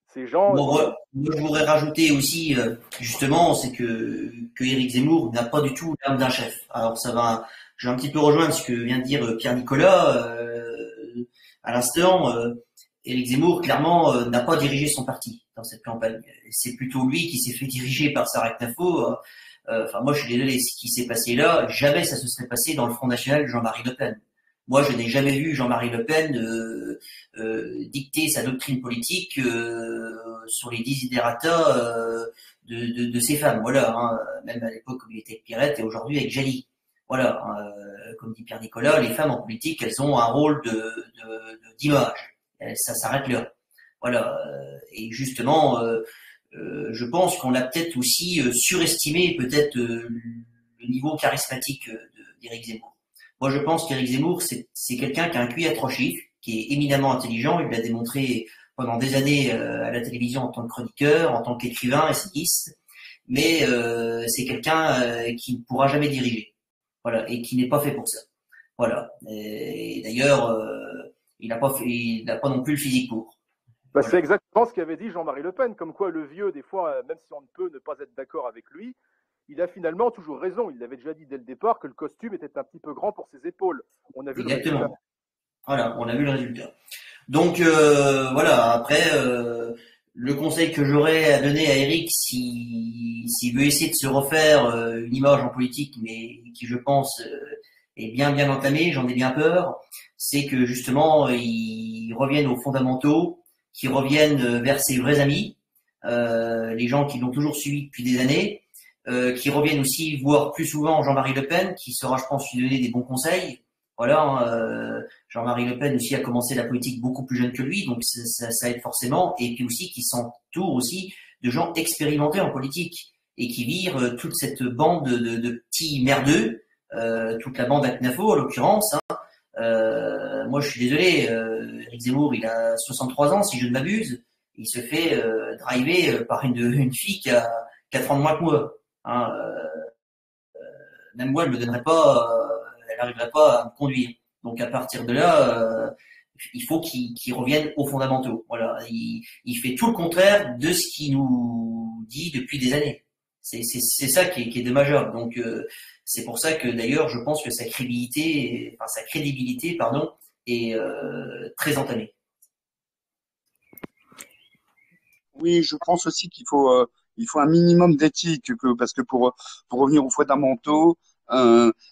Ces gens. Moi, je voudrais rajouter aussi, justement, c'est que Éric Zemmour n'a pas du tout l'âme d'un chef. Alors je vais un petit peu rejoindre ce que vient de dire Pierre Nicolas à l'instant. Éric Zemmour, clairement, n'a pas dirigé son parti dans cette campagne. C'est plutôt lui qui s'est fait diriger par Sarah Knafo. Enfin, moi, je suis désolé, ce qui s'est passé là, jamais ça se serait passé dans le Front National de Jean-Marie Le Pen. Moi, je n'ai jamais vu Jean-Marie Le Pen dicter sa doctrine politique sur les desiderata de ces femmes. Voilà, hein, même à l'époque où il était avec Pierrette et aujourd'hui avec Jali. Voilà, comme dit Pierre Nicolas, les femmes en politique, elles ont un rôle d'image. Ça s'arrête là. Voilà. Et justement, je pense qu'on a peut-être aussi surestimé peut-être le niveau charismatique d'Éric Zemmour. Moi, je pense qu'Éric Zemmour, c'est quelqu'un qui a un QI à 3 chiffres, qui est éminemment intelligent. Il l'a démontré pendant des années à la télévision en tant que chroniqueur, en tant qu'écrivain, essayiste. Mais c'est quelqu'un qui ne pourra jamais diriger. Voilà, et qui n'est pas fait pour ça. Voilà. Et d'ailleurs, il n'a pas non plus le physique pour. Bah, c'est exactement ce qu'avait dit Jean-Marie Le Pen, comme quoi le vieux, des fois, même si on ne peut ne pas être d'accord avec lui, il a finalement toujours raison. Il avait déjà dit dès le départ que le costume était un petit peu grand pour ses épaules. On a vu exactement. Le résultat. Voilà, on a vu le résultat. Donc voilà, après, le conseil que j'aurais à donner à Éric, s'il veut essayer de se refaire une image en politique, mais qui, je pense, est bien entamée, j'en ai bien peur, c'est que justement, il revienne aux fondamentaux, qu'il revienne vers ses vrais amis, les gens qui l'ont toujours suivi depuis des années, qui reviennent aussi voir plus souvent Jean-Marie Le Pen, qui saura, je pense, lui donner des bons conseils. Voilà, Jean-Marie Le Pen aussi a commencé la politique beaucoup plus jeune que lui, donc ça aide forcément. Et puis aussi qui s'entoure aussi de gens expérimentés en politique et qui virent toute cette bande de petits merdeux, toute la bande à Knafo en l'occurrence. Hein. Moi, je suis désolé, Éric Zemmour, il a 63 ans, si je ne m'abuse. Il se fait driver par une fille qui a 4 ans de moins que moi. Hein. Même moi, elle me donnerait pas, elle n'arriverait pas à me conduire. Donc à partir de là, il faut qu'il revienne aux fondamentaux. Voilà, il fait tout le contraire de ce qu'il nous dit depuis des années. C'est ça qui est dommageable. Donc c'est pour ça que d'ailleurs, je pense que sa crédibilité, est très entamée. Oui, je pense aussi qu'il faut un minimum d'éthique, parce que pour revenir aux fondamentaux,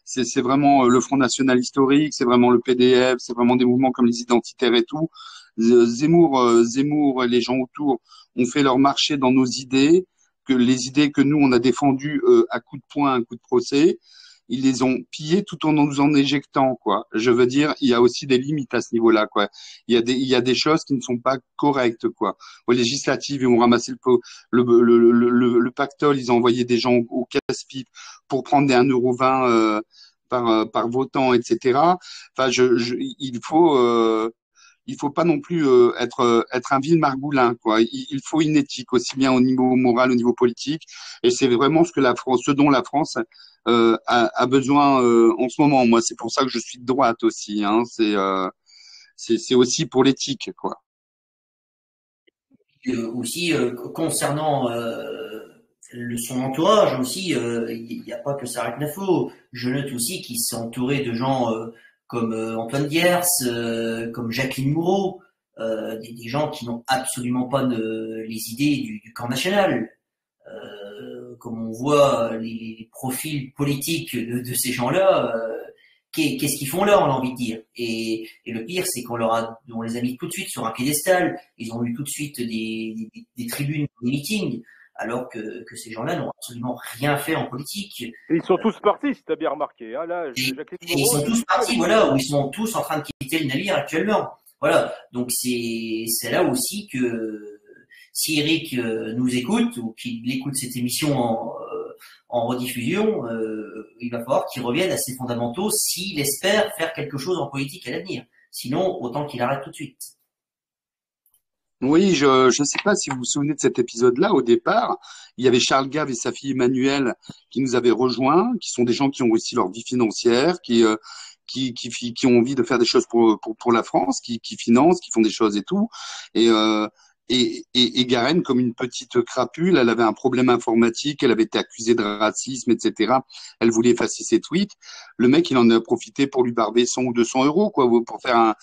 c'est vraiment le Front National historique, c'est vraiment le PDF, c'est vraiment des mouvements comme les identitaires et tout. Zemmour et les gens autour ont fait leur marché dans nos idées, que les idées que nous on a défendues à coups de poing, à coups de procès. ils les ont pillés tout en nous en éjectant, quoi. Je veux dire, il y a aussi des limites à ce niveau-là, quoi. Il y a des choses qui ne sont pas correctes, quoi. Aux législatives, ils ont ramassé le pactole, ils ont envoyé des gens au casse-pipe pour prendre des 1,20 € par votant, etc. Enfin, il faut pas non plus être un vil margoulin, quoi. Il faut une éthique aussi bien au niveau moral, au niveau politique, et c'est vraiment ce dont la France a besoin en ce moment. Moi, c'est pour ça que je suis de droite aussi. Hein. C'est aussi pour l'éthique, quoi. Aussi, concernant son entourage aussi, il n'y a pas que Sarah Knafo. Je note aussi qu'il s'est entouré de gens comme Antoine Diers, comme Jacqueline Moreau, des gens qui n'ont absolument pas les idées du camp national. Comme on voit les profils politiques de ces gens-là, qu'est-ce qu'ils font là, on a envie de dire. Et le pire, c'est on les a mis tout de suite sur un piédestal. Ils ont eu tout de suite des tribunes, des meetings, alors que ces gens-là n'ont absolument rien fait en politique. Et ils sont tous partis, si tu as bien remarqué. Hein. Là, Et ils sont tous partis, voilà, où ils sont tous en train de quitter le navire actuellement. Voilà, donc c'est là aussi que si Eric nous écoute ou qu'il écoute cette émission en rediffusion, il va falloir qu'il revienne à ses fondamentaux s'il espère faire quelque chose en politique à l'avenir. Sinon, autant qu'il arrête tout de suite. Oui, je ne sais pas si vous vous souvenez de cet épisode-là. Au départ, il y avait Charles Gave et sa fille Emmanuelle qui nous avaient rejoints, qui sont des gens qui ont réussi leur vie financière, qui ont envie de faire des choses pour la France, qui financent, qui font des choses et tout. Et, Garenne, comme une petite crapule, elle avait un problème informatique, elle avait été accusée de racisme, etc. Elle voulait effacer ses tweets. Le mec, il en a profité pour lui barber 100 ou 200 euros, quoi, pour faire un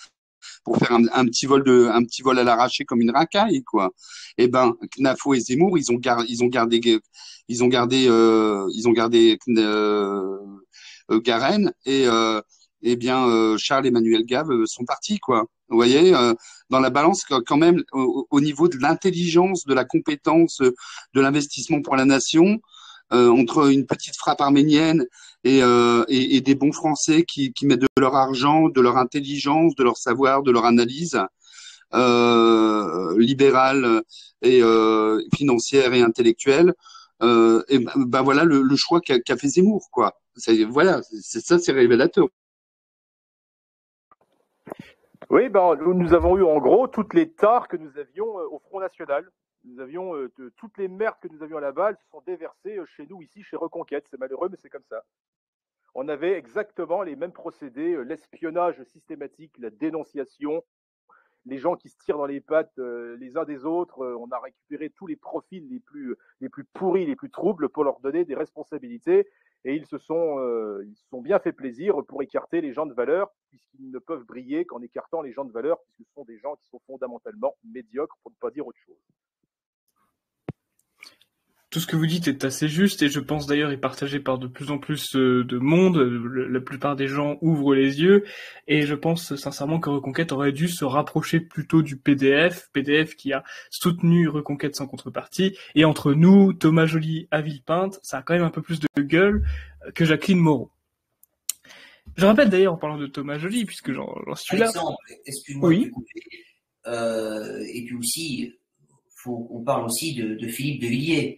petit vol à l'arraché comme une racaille, quoi. Et ben, Knafo et Zemmour, ils ont gardé Garenne et bien Charles-Emmanuel Gave sont partis, quoi. Vous voyez, dans la balance quand même au niveau de l'intelligence, de la compétence, de l'investissement pour la nation, entre une petite frappe arménienne et des bons Français qui mettent de leur argent, de leur intelligence, de leur savoir, de leur analyse libérale et financière et intellectuelle. Et ben voilà le choix qu'a fait Zemmour, quoi. Voilà, c'est révélateur. Oui, ben, nous avons eu en gros toutes les tares que nous avions au Front National. Nous avions toutes les merdes que nous avions à la balle se sont déversées chez nous ici, chez Reconquête. C'est malheureux, mais c'est comme ça. On avait exactement les mêmes procédés, l'espionnage systématique, la dénonciation, les gens qui se tirent dans les pattes les uns des autres. On a récupéré tous les profils les plus pourris, les plus troubles pour leur donner des responsabilités. Et ils se sont bien fait plaisir pour écarter les gens de valeur, puisqu'ils ne peuvent briller qu'en écartant les gens de valeur, puisque ce sont des gens qui sont fondamentalement médiocres, pour ne pas dire autre chose. Tout ce que vous dites est assez juste et je pense d'ailleurs est partagé par de plus en plus de monde. La plupart des gens ouvrent les yeux et je pense sincèrement que Reconquête aurait dû se rapprocher plutôt du PDF qui a soutenu Reconquête sans contrepartie. Et entre nous, Thomas Joly à Villepinte, ça a quand même un peu plus de gueule que Jacqueline Moreau. Je rappelle d'ailleurs en parlant de Thomas Joly, puisque j'en suis là. Alexandre, excuse-moi de te couper. Et puis aussi, on parle aussi de Philippe de Villiers.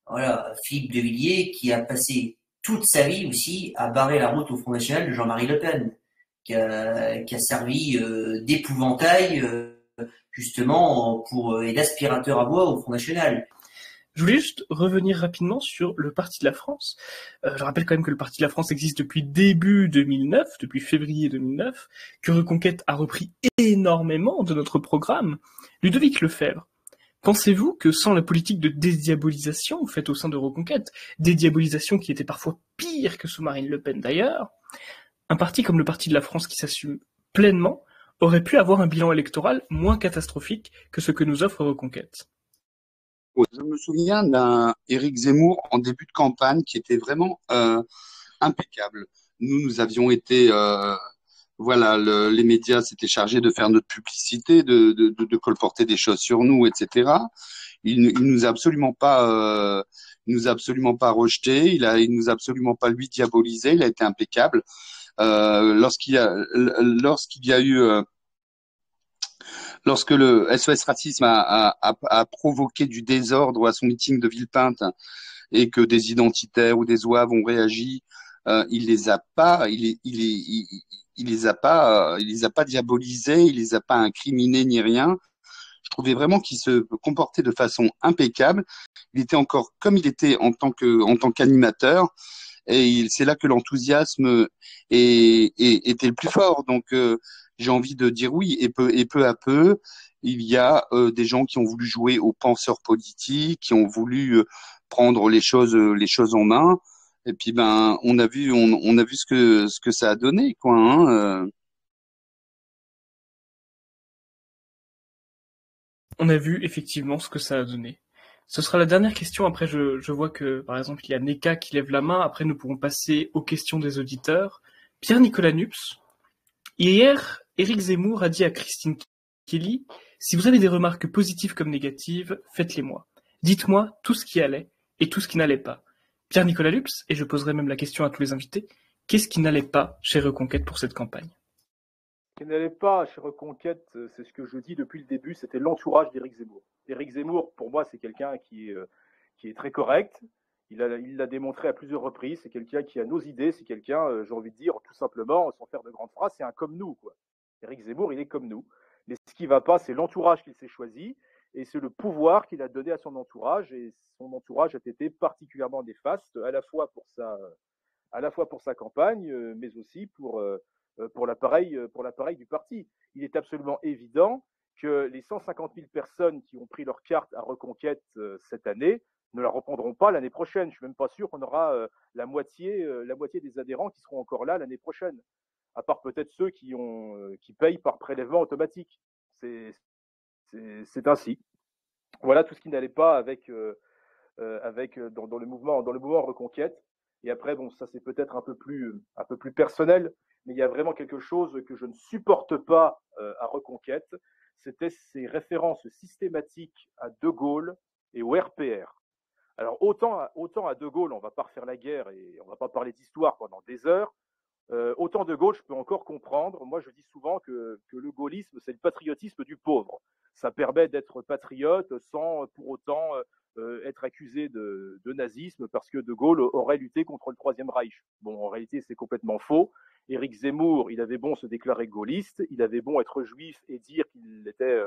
Voilà, Philippe de Villiers qui a passé toute sa vie aussi à barrer la route au Front National de Jean-Marie Le Pen, qui a servi d'épouvantail justement et d'aspirateur à voix au Front National. Je voulais juste revenir rapidement sur le Parti de la France. Je rappelle quand même que le Parti de la France existe depuis début 2009, depuis février 2009, que Reconquête a repris énormément de notre programme. Ludovic Lefebvre, pensez-vous que sans la politique de dédiabolisation faite au sein de Reconquête, dédiabolisation qui était parfois pire que sous Marine Le Pen d'ailleurs, un parti comme le Parti de la France qui s'assume pleinement aurait pu avoir un bilan électoral moins catastrophique que ce que nous offre Reconquête? Je me souviens d'un Éric Zemmour en début de campagne qui était vraiment impeccable. Nous avions été, voilà, les médias s'étaient chargés de faire notre publicité, de colporter des choses sur nous, etc. Il nous a absolument pas Il nous a absolument pas rejeté, il nous a absolument pas lui diabolisé, il a été impeccable. Lorsqu'il y a eu lorsque le SOS Racisme a provoqué du désordre à son meeting de Villepinte et que des identitaires ou des zouaves ont réagi, il les a pas, il les a pas diabolisés, il les a pas incriminés ni rien. Je trouvais vraiment qu'il se comportait de façon impeccable. Il était encore comme il était en tant qu'animateur, et c'est là que l'enthousiasme était le plus fort. Donc, j'ai envie de dire oui. Et peu à peu, il y a des gens qui ont voulu jouer aux penseurs politiques, qui ont voulu prendre les choses en main. Et puis, ben, on a vu ce que ça a donné, quoi. Hein. On a vu effectivement ce que ça a donné. Ce sera la dernière question. Après, je vois que, par exemple, il y a Neka qui lève la main. Après, nous pourrons passer aux questions des auditeurs. Pierre-Nicolas Nups. Hier, Éric Zemmour a dit à Christine Kelly, si vous avez des remarques positives comme négatives, faites-les-moi. Dites-moi tout ce qui allait et tout ce qui n'allait pas. Pierre-Nicolas Nups, et je poserai même la question à tous les invités, qu'est-ce qui n'allait pas chez Reconquête pour cette campagne? Qui n'allait pas chez Reconquête, c'est ce que je dis depuis le début, c'était l'entourage d'Éric Zemmour. Éric Zemmour, pour moi, c'est quelqu'un qui est très correct. Il l'a démontré à plusieurs reprises. C'est quelqu'un qui a nos idées. C'est quelqu'un, j'ai envie de dire, tout simplement, sans faire de grandes phrases, c'est un comme nous, quoi. Éric Zemmour, il est comme nous. Mais ce qui ne va pas, c'est l'entourage qu'il s'est choisi et c'est le pouvoir qu'il a donné à son entourage. Et son entourage a été particulièrement néfaste, à la fois pour sa campagne, mais aussi pour l'appareil du parti. Il est absolument évident que les 150 000 personnes qui ont pris leur carte à Reconquête cette année ne la reprendront pas l'année prochaine. Je ne suis même pas sûr qu'on aura la moitié des adhérents qui seront encore là l'année prochaine, à part peut-être ceux qui payent par prélèvement automatique. C'est ainsi. Voilà tout ce qui n'allait pas dans le mouvement Reconquête. Et après, bon, ça c'est peut-être un peu plus personnel, mais il y a vraiment quelque chose que je ne supporte pas à Reconquête, c'était ces références systématiques à De Gaulle et au RPR. Alors autant à De Gaulle, on ne va pas refaire la guerre et on ne va pas parler d'histoire pendant des heures. Autant De Gaulle, je peux encore comprendre. Moi, je dis souvent que le gaullisme, c'est le patriotisme du pauvre. Ça permet d'être patriote sans pour autant être accusé de nazisme parce que De Gaulle aurait lutté contre le Troisième Reich. Bon, en réalité, c'est complètement faux. Éric Zemmour, il avait bon se déclarer gaulliste, il avait bon être juif et dire qu'il était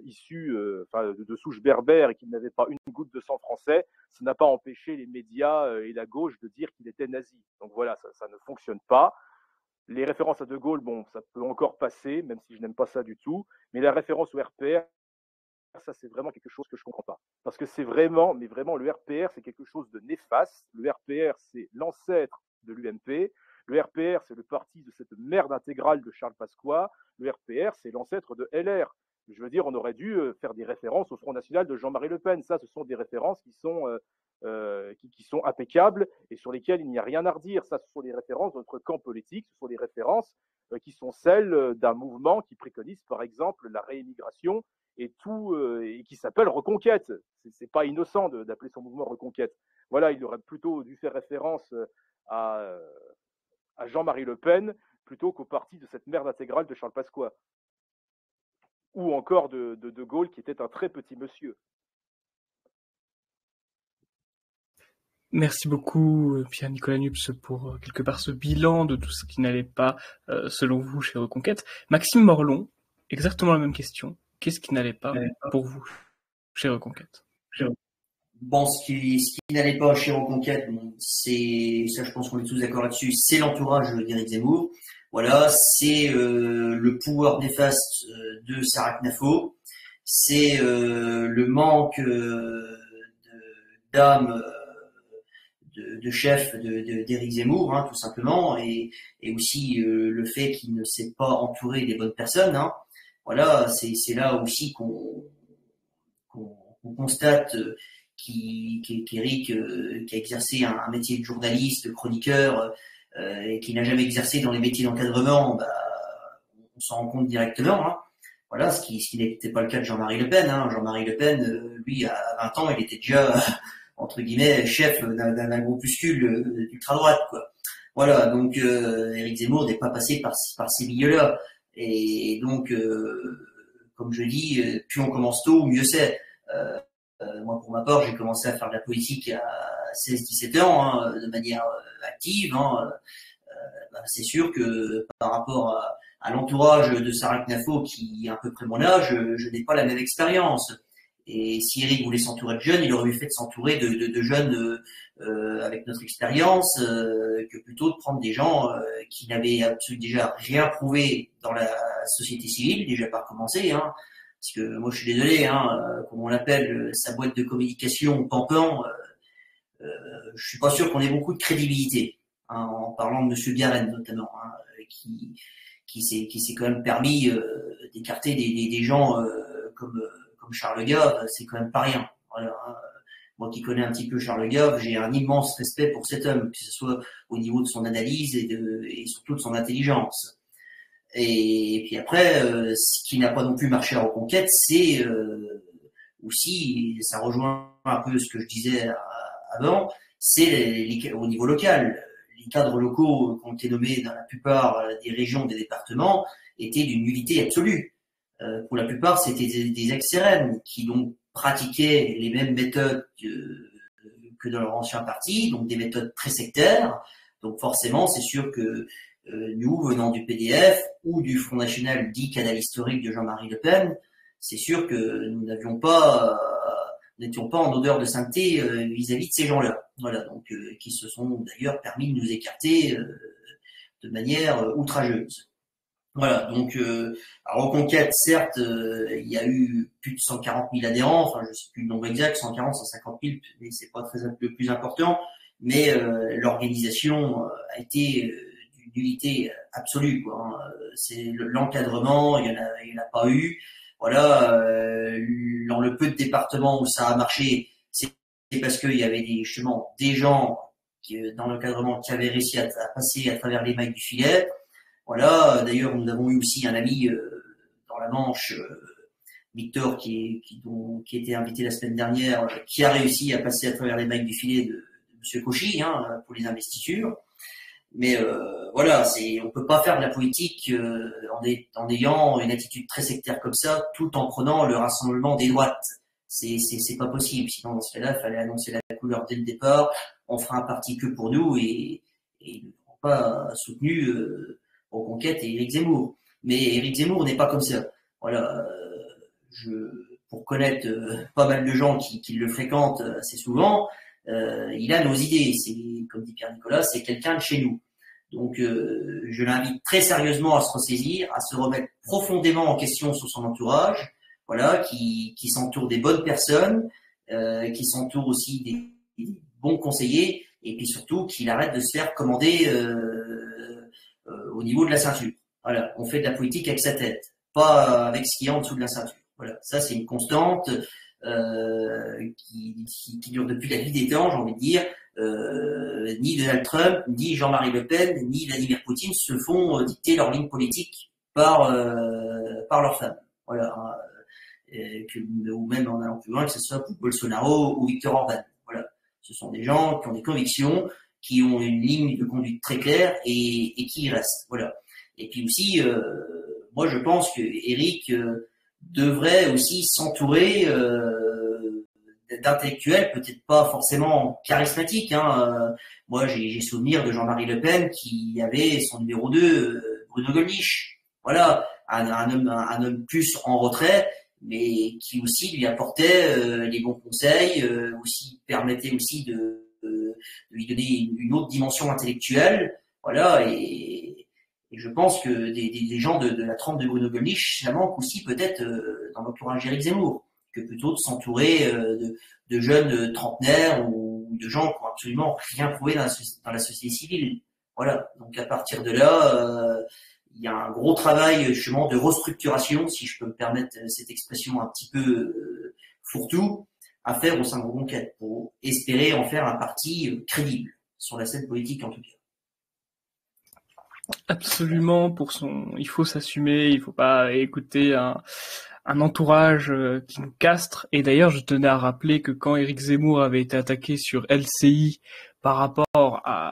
issu de souche berbère et qu'il n'avait pas une goutte de sang français, ça n'a pas empêché les médias et la gauche de dire qu'il était nazi. Donc voilà, ça ne fonctionne pas. Les références à De Gaulle, bon, ça peut encore passer, même si je n'aime pas ça du tout. Mais la référence au RPR, ça c'est vraiment quelque chose que je ne comprends pas. Parce que c'est vraiment, mais vraiment, le RPR, c'est quelque chose de néfaste. Le RPR, c'est l'ancêtre de l'UMP. Le RPR, c'est le parti de cette merde intégrale de Charles Pasqua. Le RPR, c'est l'ancêtre de LR. Je veux dire, on aurait dû faire des références au Front National de Jean-Marie Le Pen. Ça, ce sont des références qui sont impeccables et sur lesquelles il n'y a rien à redire. Ça, ce sont des références de notre camp politique. Ce sont des références qui sont celles d'un mouvement qui préconise, par exemple, la réémigration et qui s'appelle Reconquête. C'est pas innocent d'appeler son mouvement Reconquête. Voilà, il aurait plutôt dû faire référence à Jean-Marie Le Pen plutôt qu'au parti de cette merde intégrale de Charles Pasqua. Ou encore de Gaulle, qui était un très petit monsieur. Merci beaucoup, Pierre-Nicolas Nups, pour quelque part ce bilan de tout ce qui n'allait pas, selon vous, chez Reconquête. Maxime Morlon, exactement la même question. Qu'est-ce qui n'allait pas pour vous chez Reconquête? Bon, ce qui n'allait pas chez Reconquête, c'est ça, je pense qu'on est tous d'accord là-dessus. C'est l'entourage d'Éric Zemmour. Voilà, c'est le pouvoir néfaste de Sarah Knafo. C'est le manque d'âme de chef d'Éric Zemmour, hein, tout simplement, et aussi le fait qu'il ne s'est pas entouré des bonnes personnes. Hein. Voilà, c'est là aussi qu'on constate qu'Éric qui a exercé un métier de journaliste, de chroniqueur, et qui n'a jamais exercé dans les métiers d'encadrement, on s'en rend compte directement. Hein. Voilà, ce qui n'était pas le cas de Jean-Marie Le Pen. Hein. Jean-Marie Le Pen, lui, à 20 ans, il était déjà entre guillemets chef d'un groupuscule d'ultra-droite, quoi. Voilà, donc Éric Zemmour n'est pas passé par ces milieux-là. Et donc, comme je dis, plus on commence tôt, mieux c'est. Moi, pour ma part, j'ai commencé à faire de la politique à 16-17 ans, hein, de manière active. Hein. C'est sûr que par rapport à l'entourage de Sarah Knafo, qui est à peu près mon âge, je n'ai pas la même expérience. Et si Eric voulait s'entourer de jeunes, il aurait mieux fait de s'entourer de jeunes avec notre expérience que plutôt de prendre des gens qui n'avaient absolument déjà rien prouvé dans la société civile, déjà par commencer. Hein, parce que moi, je suis désolé, hein, comme on l'appelle, sa boîte de communication Pampan, je suis pas sûr qu'on ait beaucoup de crédibilité. Hein, en parlant de Monsieur Biarren notamment, hein, qui s'est quand même permis d'écarter des gens comme Charles Gave, c'est quand même pas rien. Voilà, hein. Moi qui connais un petit peu Charles Gave, j'ai un immense respect pour cet homme, que ce soit au niveau de son analyse et surtout de son intelligence. Et puis après, ce qui n'a pas non plus marché à Reconquête, c'est aussi, et ça rejoint un peu ce que je disais avant, c'est au niveau local. Les cadres locaux qui ont été nommés dans la plupart des régions, des départements, étaient d'une nullité absolue. Pour la plupart, c'était des ex-RN qui donc pratiquaient les mêmes méthodes que dans leur ancien parti, donc des méthodes très sectaires. Donc forcément, c'est sûr que nous, venant du PDF ou du Front National dit canal historique de Jean-Marie Le Pen, c'est sûr que nous n'étions pas en odeur de sainteté vis-à-vis de ces gens-là. Voilà, donc qui se sont d'ailleurs permis de nous écarter de manière outrageuse. Voilà, donc à Reconquête, certes, il y a eu plus de 140 000 adhérents, enfin je sais plus le nombre exact, 140, 150 000, mais c'est pas le plus important, mais l'organisation a été d'une nullité absolue, quoi. Hein. C'est l'encadrement, il y en a pas eu. Voilà, dans le peu de départements où ça a marché, c'est parce qu'il y avait justement des gens dans l'encadrement qui avaient réussi à passer à travers les mailles du filet. Voilà, d'ailleurs, nous avons eu aussi un ami dans la Manche, Victor, qui était invité la semaine dernière, qui a réussi à passer à travers les mailles du filet de Monsieur Cauchy, hein, pour les investitures. Mais voilà, on peut pas faire de la politique en ayant une attitude très sectaire comme ça, tout en prenant le rassemblement des droites. C'est pas possible. Sinon, dans ce cas-là, il fallait annoncer la couleur dès le départ. On fera un parti que pour nous et ne pas soutenu Reconquête et Éric Zemmour. Mais Éric Zemmour n'est pas comme ça. Voilà, pour connaître pas mal de gens qui le fréquentent assez souvent, il a nos idées. C'est, comme dit Pierre Nicolas, c'est quelqu'un de chez nous. Donc, je l'invite très sérieusement à se ressaisir, à se remettre profondément en question sur son entourage. Voilà, qui s'entoure des bonnes personnes, qui s'entoure aussi des bons conseillers, et puis surtout qu'il arrête de se faire commander au niveau de la ceinture. Voilà, on fait de la politique avec sa tête, pas avec ce qu'il y a en dessous de la ceinture. Voilà, ça c'est une constante qui dure depuis la vie des temps, j'ai envie de dire. Ni Donald Trump, ni Jean-Marie Le Pen, ni Vladimir Poutine se font dicter leur ligne politique par leurs femmes. Voilà, hein, ou même en allant plus loin, que ce soit pour Bolsonaro ou Viktor Orban. Voilà, ce sont des gens qui ont des convictions, qui ont une ligne de conduite très claire et qui y restent. Voilà. Et puis aussi, moi je pense que Éric devrait aussi s'entourer d'intellectuels, peut-être pas forcément charismatiques. Hein. Moi j'ai souvenir de Jean-Marie Le Pen qui avait son numéro 2, Bruno Gollnisch. Voilà, un homme plus en retrait, mais qui aussi lui apportait les bons conseils, aussi permettait aussi de lui donner une autre dimension intellectuelle. Voilà, et je pense que des gens de la trempe de Bruno Gollnisch, ça manque aussi peut-être dans l'entourage d'Éric Zemmour, que plutôt de s'entourer de jeunes trentenaires ou de gens qui n'ont absolument rien prouvé dans la société civile. Voilà, donc à partir de là, il y a un gros travail justement de restructuration, si je peux me permettre cette expression un petit peu fourre-tout, à faire au sein de Reconquête pour espérer en faire un parti crédible sur la scène politique en tout cas. Absolument, il faut s'assumer, il faut pas écouter un entourage qui nous castre. Et d'ailleurs, je tenais à rappeler que quand Éric Zemmour avait été attaqué sur LCI par rapport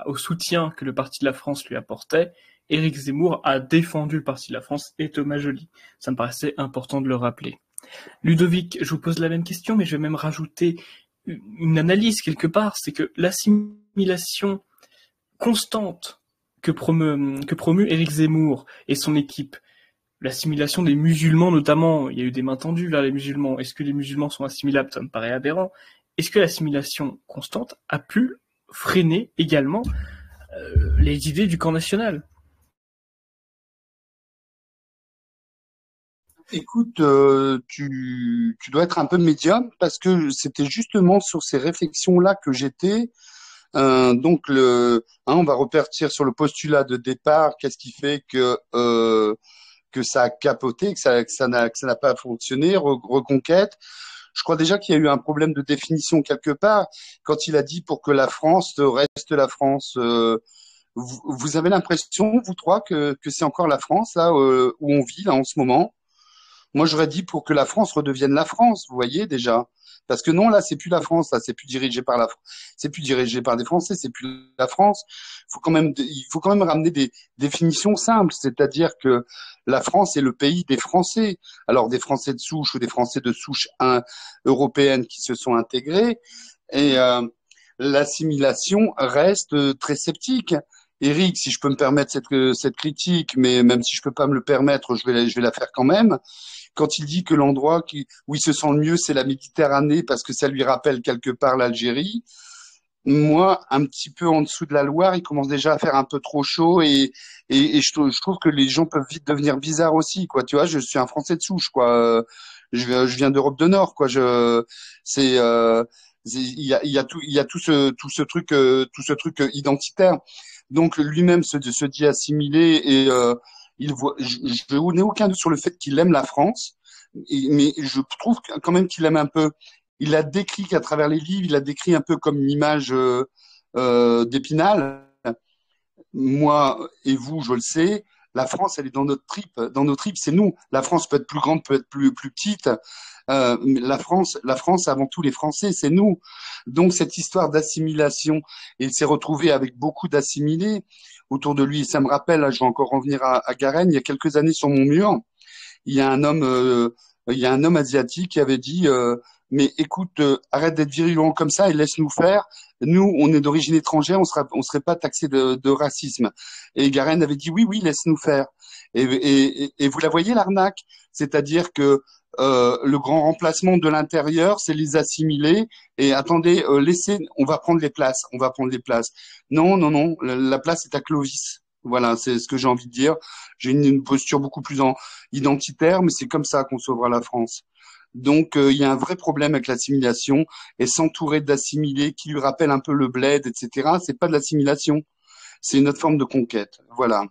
au soutien que le Parti de la France lui apportait, Éric Zemmour a défendu le Parti de la France et Thomas Joly. Ça me paraissait important de le rappeler. Ludovic, je vous pose la même question, mais je vais même rajouter une analyse quelque part, c'est que l'assimilation constante que promeut Éric Zemmour et son équipe, l'assimilation des musulmans notamment, il y a eu des mains tendues vers les musulmans, est-ce que les musulmans sont assimilables? Ça me paraît aberrant. Est-ce que l'assimilation constante a pu freiner également les idées du camp national? Écoute, tu dois être un peu médium parce que c'était justement sur ces réflexions-là que j'étais. On va repartir sur le postulat de départ. Qu'est-ce qui fait que ça a capoté, que ça n'a pas fonctionné, Reconquête. Je crois déjà qu'il y a eu un problème de définition quelque part quand il a dit pour que la France reste la France. Vous avez l'impression, vous trois, que c'est encore la France là où on vit là en ce moment? Moi, j'aurais dit pour que la France redevienne la France, vous voyez déjà. Parce que non, là, c'est plus la France, là, c'est plus dirigé par c'est plus dirigé par des Français, c'est plus la France. Il faut quand même ramener des définitions simples, c'est-à-dire que la France est le pays des Français. Alors, des Français de souche ou des Français de souche européenne qui se sont intégrés. Et l'assimilation reste très sceptique. Eric, si je peux me permettre cette critique, mais même si je peux pas me le permettre, je vais la faire quand même quand il dit que l'endroit où il se sent le mieux, c'est la Méditerranée parce que ça lui rappelle quelque part l'Algérie. Moi, un petit peu en dessous de la Loire, il commence déjà à faire un peu trop chaud et je trouve que les gens peuvent vite devenir bizarres aussi, quoi. Tu vois, je suis un Français de souche, quoi. Je viens d'Europe de Nord, quoi. Il y a tout ce truc identitaire. Donc lui-même se dit assimilé et je n'ai aucun doute sur le fait qu'il aime la France, mais je trouve quand même qu'il aime un peu. Il a décrit qu'à travers les livres, il a décrit un peu comme une image d'Épinal. Moi et vous, je le sais, la France, elle est dans notre trip. Dans nos tripes, c'est nous. La France peut être plus grande, peut être plus petite. Mais la France, avant tout, les Français, c'est nous. Donc cette histoire d'assimilation, et il s'est retrouvé avec beaucoup d'assimilés autour de lui. Ça me rappelle, là, je vais encore revenir à Garenne, il y a quelques années sur mon mur, il y a il y a un homme asiatique qui avait dit mais écoute, arrête d'être virulent comme ça et laisse-nous faire. Nous, on est d'origine étrangère, on serait pas taxé de racisme. Et Garen avait dit oui, oui, laisse-nous faire. Et vous la voyez l'arnaque, c'est-à-dire que le grand remplacement de l'intérieur, c'est les assimiler. Et attendez, laissez, on va prendre les places, on va prendre les places. Non, non, non, la place est à Clovis. Voilà, c'est ce que j'ai envie de dire. J'ai une posture beaucoup plus identitaire, mais c'est comme ça qu'on sauvera la France. Donc, il y a un vrai problème avec l'assimilation et s'entourer d'assimilés qui lui rappellent un peu le bled, etc. C'est pas de l'assimilation, c'est une autre forme de conquête. Voilà.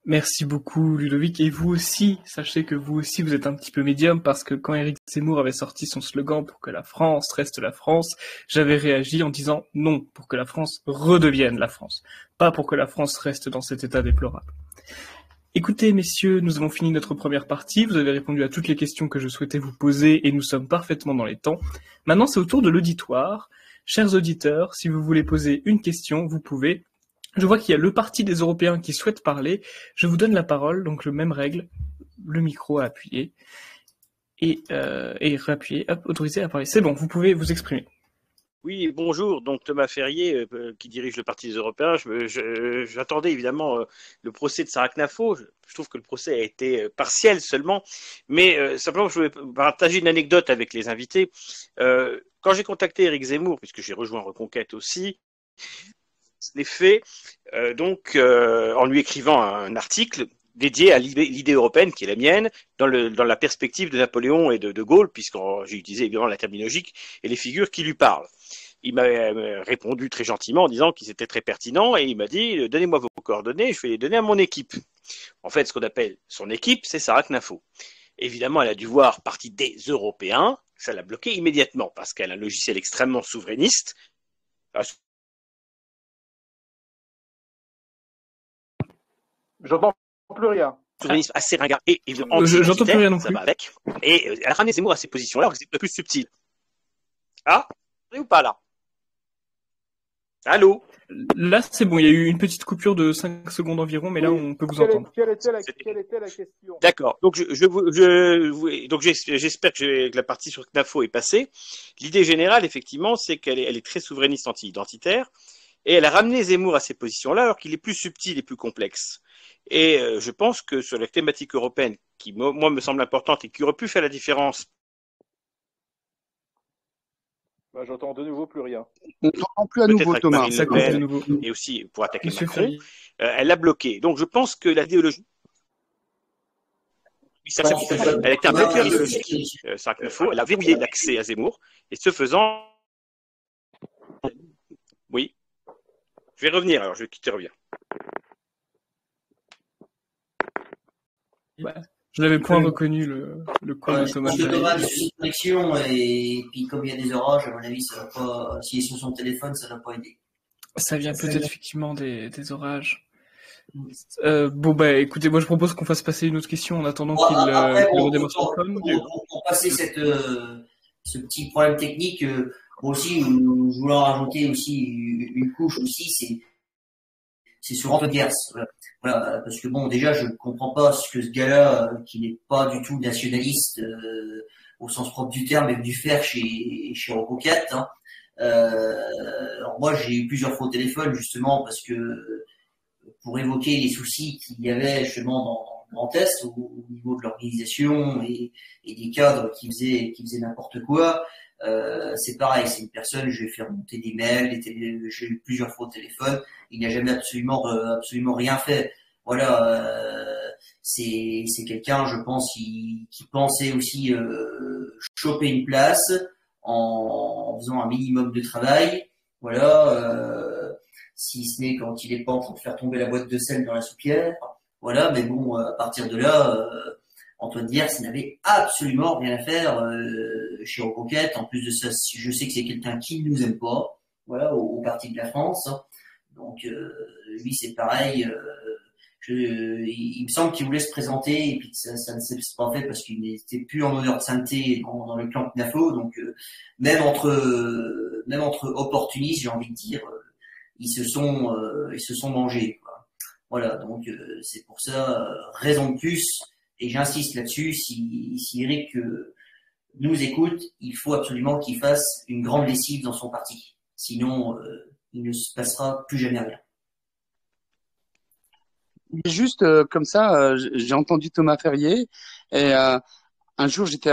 Merci beaucoup Ludovic, et vous aussi, sachez que vous aussi vous êtes un petit peu médium parce que quand Éric Zemmour avait sorti son slogan pour que la France reste la France, j'avais réagi en disant non, pour que la France redevienne la France, pas pour que la France reste dans cet état déplorable. Écoutez messieurs, nous avons fini notre première partie, vous avez répondu à toutes les questions que je souhaitais vous poser et nous sommes parfaitement dans les temps. Maintenant c'est au tour de l'auditoire. Chers auditeurs, si vous voulez poser une question, vous pouvez. Je vois qu'il y a le Parti des Européens qui souhaite parler. Je vous donne la parole, donc le même règle, le micro à appuyer et réappuyer, hop, autorisé à parler. C'est bon, vous pouvez vous exprimer. Oui, bonjour. Donc Thomas Ferrier, qui dirige le Parti des Européens. J'attendais évidemment le procès de Sarah Knafo. Je trouve que le procès a été partiel seulement, mais simplement je voulais partager une anecdote avec les invités. Quand j'ai contacté Éric Zemmour, puisque j'ai rejoint Reconquête aussi, l'ai fait en lui écrivant un article dédié à l'idée européenne qui est la mienne, dans la perspective de Napoléon et de Gaulle, puisque j'ai utilisé évidemment la terminologie et les figures qui lui parlent. Il m'a répondu très gentiment en disant qu'il était très pertinent et il m'a dit donnez-moi vos coordonnées, je vais les donner à mon équipe. En fait, ce qu'on appelle son équipe, c'est Sarah Knafo. Évidemment, elle a dû voir partie des Européens, ça l'a bloqué immédiatement parce qu'elle a un logiciel extrêmement souverainiste. J'entends plus rien. souverainisme assez ringard et évidemment j'entends plus rien non ça plus. va avec. Et elle a ramené Zemmour à ces positions-là, alors que c'est le plus subtil. Ah, ou pas là? Allô? Là, c'est bon, il y a eu une petite coupure de 5 secondes environ, mais là, on peut vous entendre. Quelle était la question? D'accord. Donc, donc j'espère que la partie sur CNAFO est passée. L'idée générale, effectivement, c'est qu'elle est très souverainiste anti-identitaire. Et elle a ramené Zemmour à ces positions-là, alors qu'il est plus subtil et plus complexe. Et je pense que sur la thématique européenne, qui, moi, me semble importante et qui aurait pu faire la différence. Bah, j'entends de nouveau plus rien. On t'entend plus à nouveau, Avec Thomas. Marine Ça Le coupe de Pen, nouveau. et aussi pour attaquer Monsieur Macron, Ferrier. elle l'a bloqué. Donc, je pense que l'idéologie. Elle était un bloqueur idéologique, Sarah Knafo. Elle a verrouillé l'accès à Zemmour. Et ce faisant. Oui. Je vais revenir, alors je vais quitter, reviens. Ouais. Je n'avais point reconnu le call de Thomas Parce que Thomas a Ferrier. des soucis de connexion et puis comme il y a des orages, à mon avis, ça va pas. S'il est sur son téléphone, ça va pas aider. Ça vient peut-être effectivement des orages. Bon, bah écoutez, moi je propose qu'on fasse passer une autre question en attendant qu'il redémarre son phone. Pour passer ce petit problème technique, moi aussi, je voulais en rajouter aussi une couche aussi, c'est sur Antoine Gers. Voilà, parce que bon, déjà, je ne comprends pas ce que ce gars-là, qui n'est pas du tout nationaliste au sens propre du terme, est venu faire chez Robocat. Hein. Alors moi, j'ai eu plusieurs fois au téléphone justement parce que pour évoquer les soucis qu'il y avait justement dans le Grand Est au niveau de l'organisation et des cadres qui faisaient n'importe quoi. C'est pareil, c'est une personne, je vais faire monter des mails, j'ai eu plusieurs fois au téléphone, il n'a jamais absolument rien fait. Voilà, c'est quelqu'un, je pense, qui pensait aussi choper une place en faisant un minimum de travail. Voilà, si ce n'est quand il est pas en train de faire tomber la boîte de sel dans la soupière. Voilà, mais bon, à partir de là, Antoine Gers n'avait absolument rien à faire chez Roquette. En plus de ça, je sais que c'est quelqu'un qui ne nous aime pas, voilà, au Parti de la France. Donc lui, c'est pareil. Il me semble qu'il voulait se présenter et puis que ça ne s'est pas fait parce qu'il n'était plus en honneur de sainteté dans le clan CNAFO. Donc même entre opportunistes, j'ai envie de dire, ils se sont mangés, quoi. Voilà, donc c'est pour ça raison de plus. Et j'insiste là-dessus, si Eric nous écoute, il faut absolument qu'il fasse une grande lessive dans son parti. Sinon, il ne se passera plus jamais rien. Juste comme ça, j'ai entendu Thomas Ferrier et un jour j'étais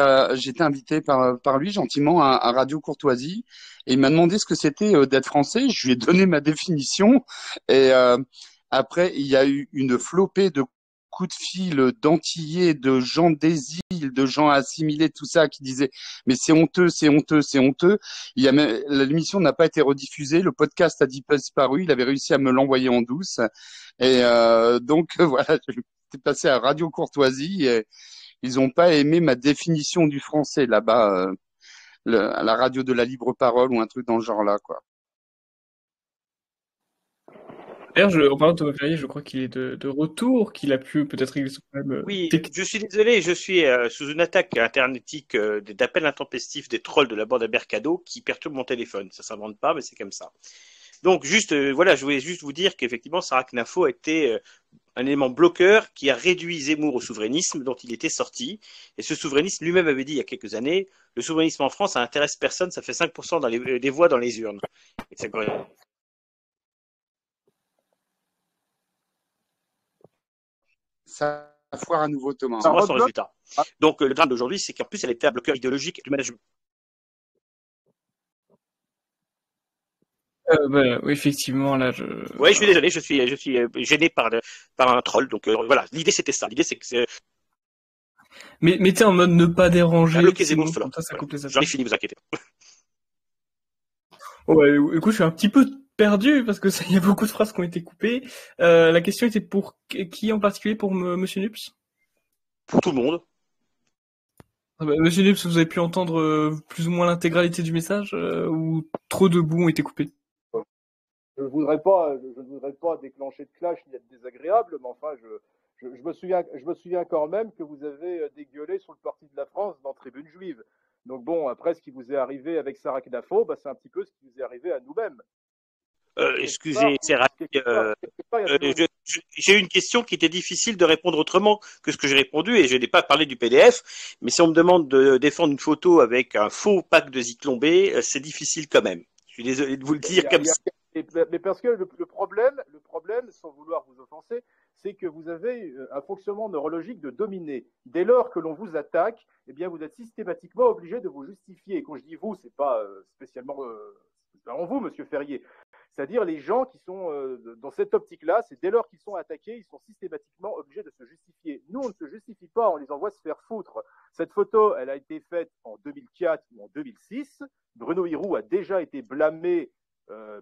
invité par lui gentiment à Radio Courtoisie et il m'a demandé ce que c'était d'être français. Je lui ai donné ma définition et après il y a eu une flopée de coups de fil d'antillais, de gens des îles, de gens assimilés, tout ça qui disaient mais c'est honteux, c'est honteux, c'est honteux. L'émission n'a pas été rediffusée, le podcast a disparu. Il avait réussi à me l'envoyer en douce. Et donc voilà, j'étais passé à Radio Courtoisie et ils n'ont pas aimé ma définition du français là-bas, à la radio de la libre parole ou un truc dans le genre là, quoi. D'ailleurs, en parlant de Thomas Ferrier, je crois qu'il est de retour, qu'il a pu peut-être régler son problème Oui, technique. je suis désolé, je suis sous une attaque internetique d'appels intempestifs des trolls de la bande à Mercado qui perturbent mon téléphone. Ça s'invente pas, mais c'est comme ça. Donc, juste, voilà, je voulais juste vous dire qu'effectivement, Sarah Knafo a été un élément bloqueur qui a réduit Zemmour au souverainisme dont il était sorti. Et ce souverainisme lui-même avait dit il y a quelques années, le souverainisme en France, ça intéresse personne, ça fait 5% des voix dans les urnes. Et ça correspond. Ça foire à nouveau, Thomas. Ça voit son résultat. Donc, le drame d'aujourd'hui, c'est qu'en plus, elle était un bloqueur idéologique du management. Oui, effectivement, là, Oui, je suis désolé, je suis gêné par un troll. Donc voilà, l'idée c'était ça. L'idée c'est que mais mettez en mode ne pas déranger. bloquer Zemmour, comme ça coupe les appels. J'en ai fini, vous inquiétez. Ouais, écoute, je suis un petit peu perdu parce que il y a beaucoup de phrases qui ont été coupées. La question était pour qui en particulier, pour Monsieur Nups? Pour tout le monde. Monsieur Nups, vous avez pu entendre plus ou moins l'intégralité du message ou trop de bouts ont été coupés? Je ne voudrais pas déclencher de clash ni être désagréable, mais enfin, je me souviens quand même que vous avez dégueulé sur le parti de la France dans Tribune Juive. Donc bon, après, ce qui vous est arrivé avec Sarah Knafo, bah, c'est un petit peu ce qui vous est arrivé à nous-mêmes. Excusez, c'est rapide. J'ai une question qui était difficile de répondre autrement que ce que j'ai répondu et je n'ai pas parlé du PDF. Mais si on me demande de défendre une photo avec un faux pack de Zyklon B, c'est difficile quand même. Je suis désolé de vous le dire comme ça. Mais parce que le problème, sans vouloir vous offenser, c'est que vous avez un fonctionnement neurologique de dominer. Dès lors que l'on vous attaque, eh bien, vous êtes systématiquement obligé de vous justifier. Et quand je dis vous, c'est pas spécialement vous, Monsieur Ferrier. C'est-à-dire les gens qui sont dans cette optique-là, c'est dès lors qu'ils sont attaqués, ils sont systématiquement obligés de se justifier. Nous, on ne se justifie pas, on les envoie se faire foutre. Cette photo, elle a été faite en 2004 ou en 2006. Bruno Hyrou a déjà été blâmé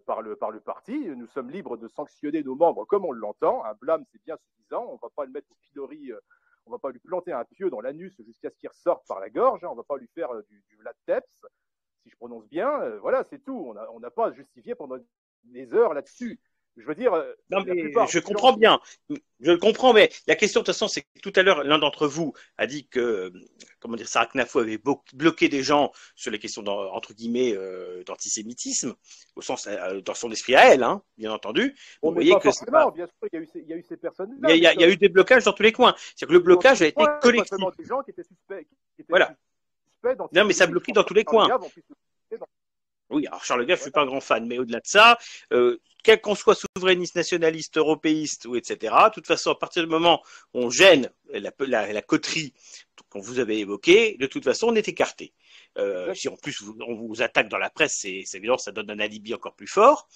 par le parti. Nous sommes libres de sanctionner nos membres comme on l'entend. Un blâme, c'est bien suffisant. On ne va pas le mettre au pilori, on ne va pas lui planter un pieu dans l'anus jusqu'à ce qu'il ressorte par la gorge. On ne va pas lui faire du latex, si je prononce bien. Voilà, c'est tout. On n'a pas à justifier pendant des heures là-dessus. Je veux dire, non, mais je comprends bien. Je le comprends, mais la question de toute façon, c'est que tout à l'heure, l'un d'entre vous a dit que, comment dire, Sarah Knafo avait bloqué des gens sur les questions entre guillemets d'antisémitisme, au sens dans son esprit à elle, hein, bien entendu. Vous voyez que c'est pas... Bien sûr, il y a eu ces personnes-là. Il y a eu des blocages dans tous les coins. C'est-à-dire que le blocage a été collectif. Des gens qui étaient suspects. Voilà. Non, mais ça a bloqué dans tous les coins. Oui, alors Charles Gave, je suis pas un grand fan, mais au-delà de ça, quel qu'on soit souverainiste, nationaliste, européiste ou etc., de toute façon, à partir du moment où on gêne la coterie qu'on vous avait évoquée, de toute façon, on est écarté. Si en plus on vous attaque dans la presse, c'est évident, ça donne un alibi encore plus fort.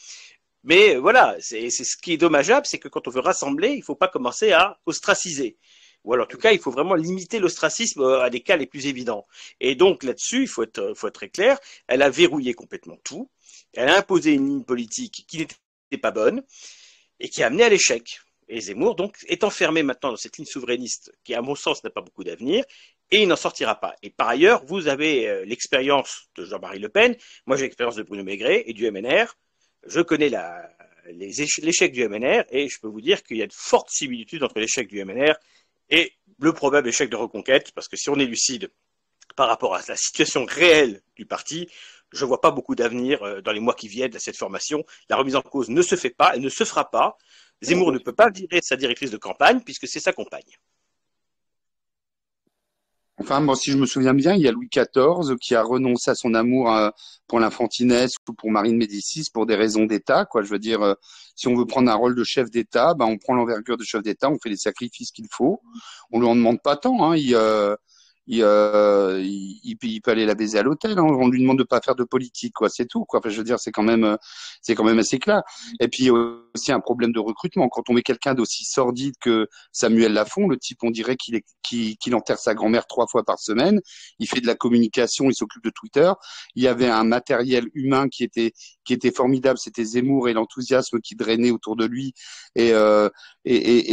Mais voilà, c'est ce qui est dommageable, c'est que quand on veut rassembler, il faut pas commencer à ostraciser. Ou alors, en tout cas, il faut vraiment limiter l'ostracisme à des cas les plus évidents. Et donc, là-dessus, il faut être très clair, elle a verrouillé complètement tout, elle a imposé une ligne politique qui n'était pas bonne et qui a amené à l'échec. Et Zemmour, donc, est enfermé maintenant dans cette ligne souverainiste qui, à mon sens, n'a pas beaucoup d'avenir et il n'en sortira pas. Et par ailleurs, vous avez l'expérience de Jean-Marie Le Pen, moi j'ai l'expérience de Bruno Maigret et du MNR, je connais l'échec du MNR et je peux vous dire qu'il y a de fortes similitudes entre l'échec du MNR et le probable échec de Reconquête, parce que si on est lucide par rapport à la situation réelle du parti, je ne vois pas beaucoup d'avenir dans les mois qui viennent à cette formation. La remise en cause ne se fait pas, elle ne se fera pas. Zemmour ne peut pas virer sa directrice de campagne, puisque c'est sa compagne. Enfin, bon, si je me souviens bien, il y a Louis XIV qui a renoncé à son amour pour l'infantinesse ou pour Marie de Médicis pour des raisons d'État, quoi. Je veux dire, si on veut prendre un rôle de chef d'État, ben, on prend l'envergure de chef d'État, on fait les sacrifices qu'il faut. On lui en demande pas tant, hein. Il peut aller la baiser à l'hôtel, hein. On lui demande de pas faire de politique, quoi. C'est tout, quoi. Enfin, je veux dire, c'est quand même assez clair. Et puis aussi un problème de recrutement. Quand on met quelqu'un d'aussi sordide que Samuel Lafont, le type, on dirait qu'il enterre sa grand-mère 3 fois par semaine. Il fait de la communication, il s'occupe de Twitter. Il y avait un matériel humain qui était formidable. C'était Zemmour et l'enthousiasme qui drainait autour de lui et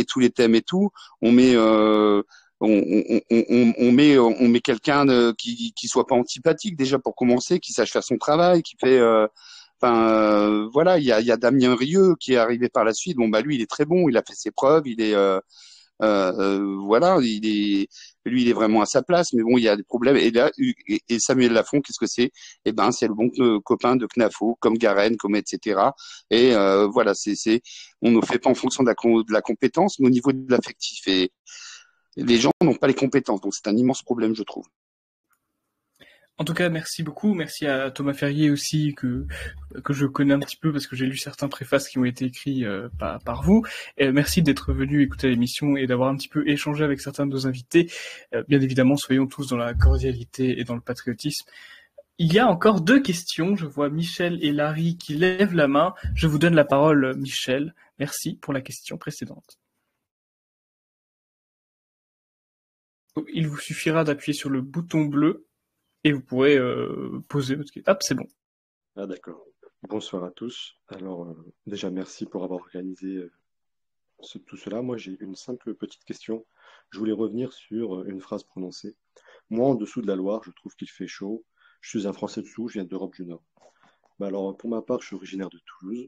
tous les thèmes et tout. On met on met quelqu'un qui soit pas antipathique déjà pour commencer, qui sache faire son travail, qui fait voilà, il y a Damien Rieu qui est arrivé par la suite. Bon bah lui il est très bon, il a fait ses preuves, il est voilà, lui il est vraiment à sa place, mais bon il y a des problèmes. Et là et Samuel Lafont, qu'est-ce que c'est? Eh ben c'est le bon copain de Knafo, comme Garenne, comme etc. Et voilà, on ne fait pas en fonction de la compétence, mais au niveau de l'affectif. Et les gens n'ont pas les compétences, donc c'est un immense problème, je trouve. En tout cas, merci beaucoup. Merci à Thomas Ferrier aussi, que je connais un petit peu parce que j'ai lu certains préfaces qui ont été écrits par vous. Et merci d'être venu écouter l'émission et d'avoir un petit peu échangé avec certains de nos invités. Bien évidemment, soyons tous dans la cordialité et dans le patriotisme. Il y a encore 2 questions. Je vois Michel et Larry qui lèvent la main. Je vous donne la parole, Michel. Merci pour la question précédente. Il vous suffira d'appuyer sur le bouton bleu et vous pourrez poser votre question. Hop, c'est bon. Ah d'accord. Bonsoir à tous. Alors déjà merci pour avoir organisé tout cela. Moi j'ai une simple petite question. Je voulais revenir sur une phrase prononcée. Moi en dessous de la Loire, je trouve qu'il fait chaud. Je suis un Français dessous, je viens d'Europe du Nord. Bah alors pour ma part, je suis originaire de Toulouse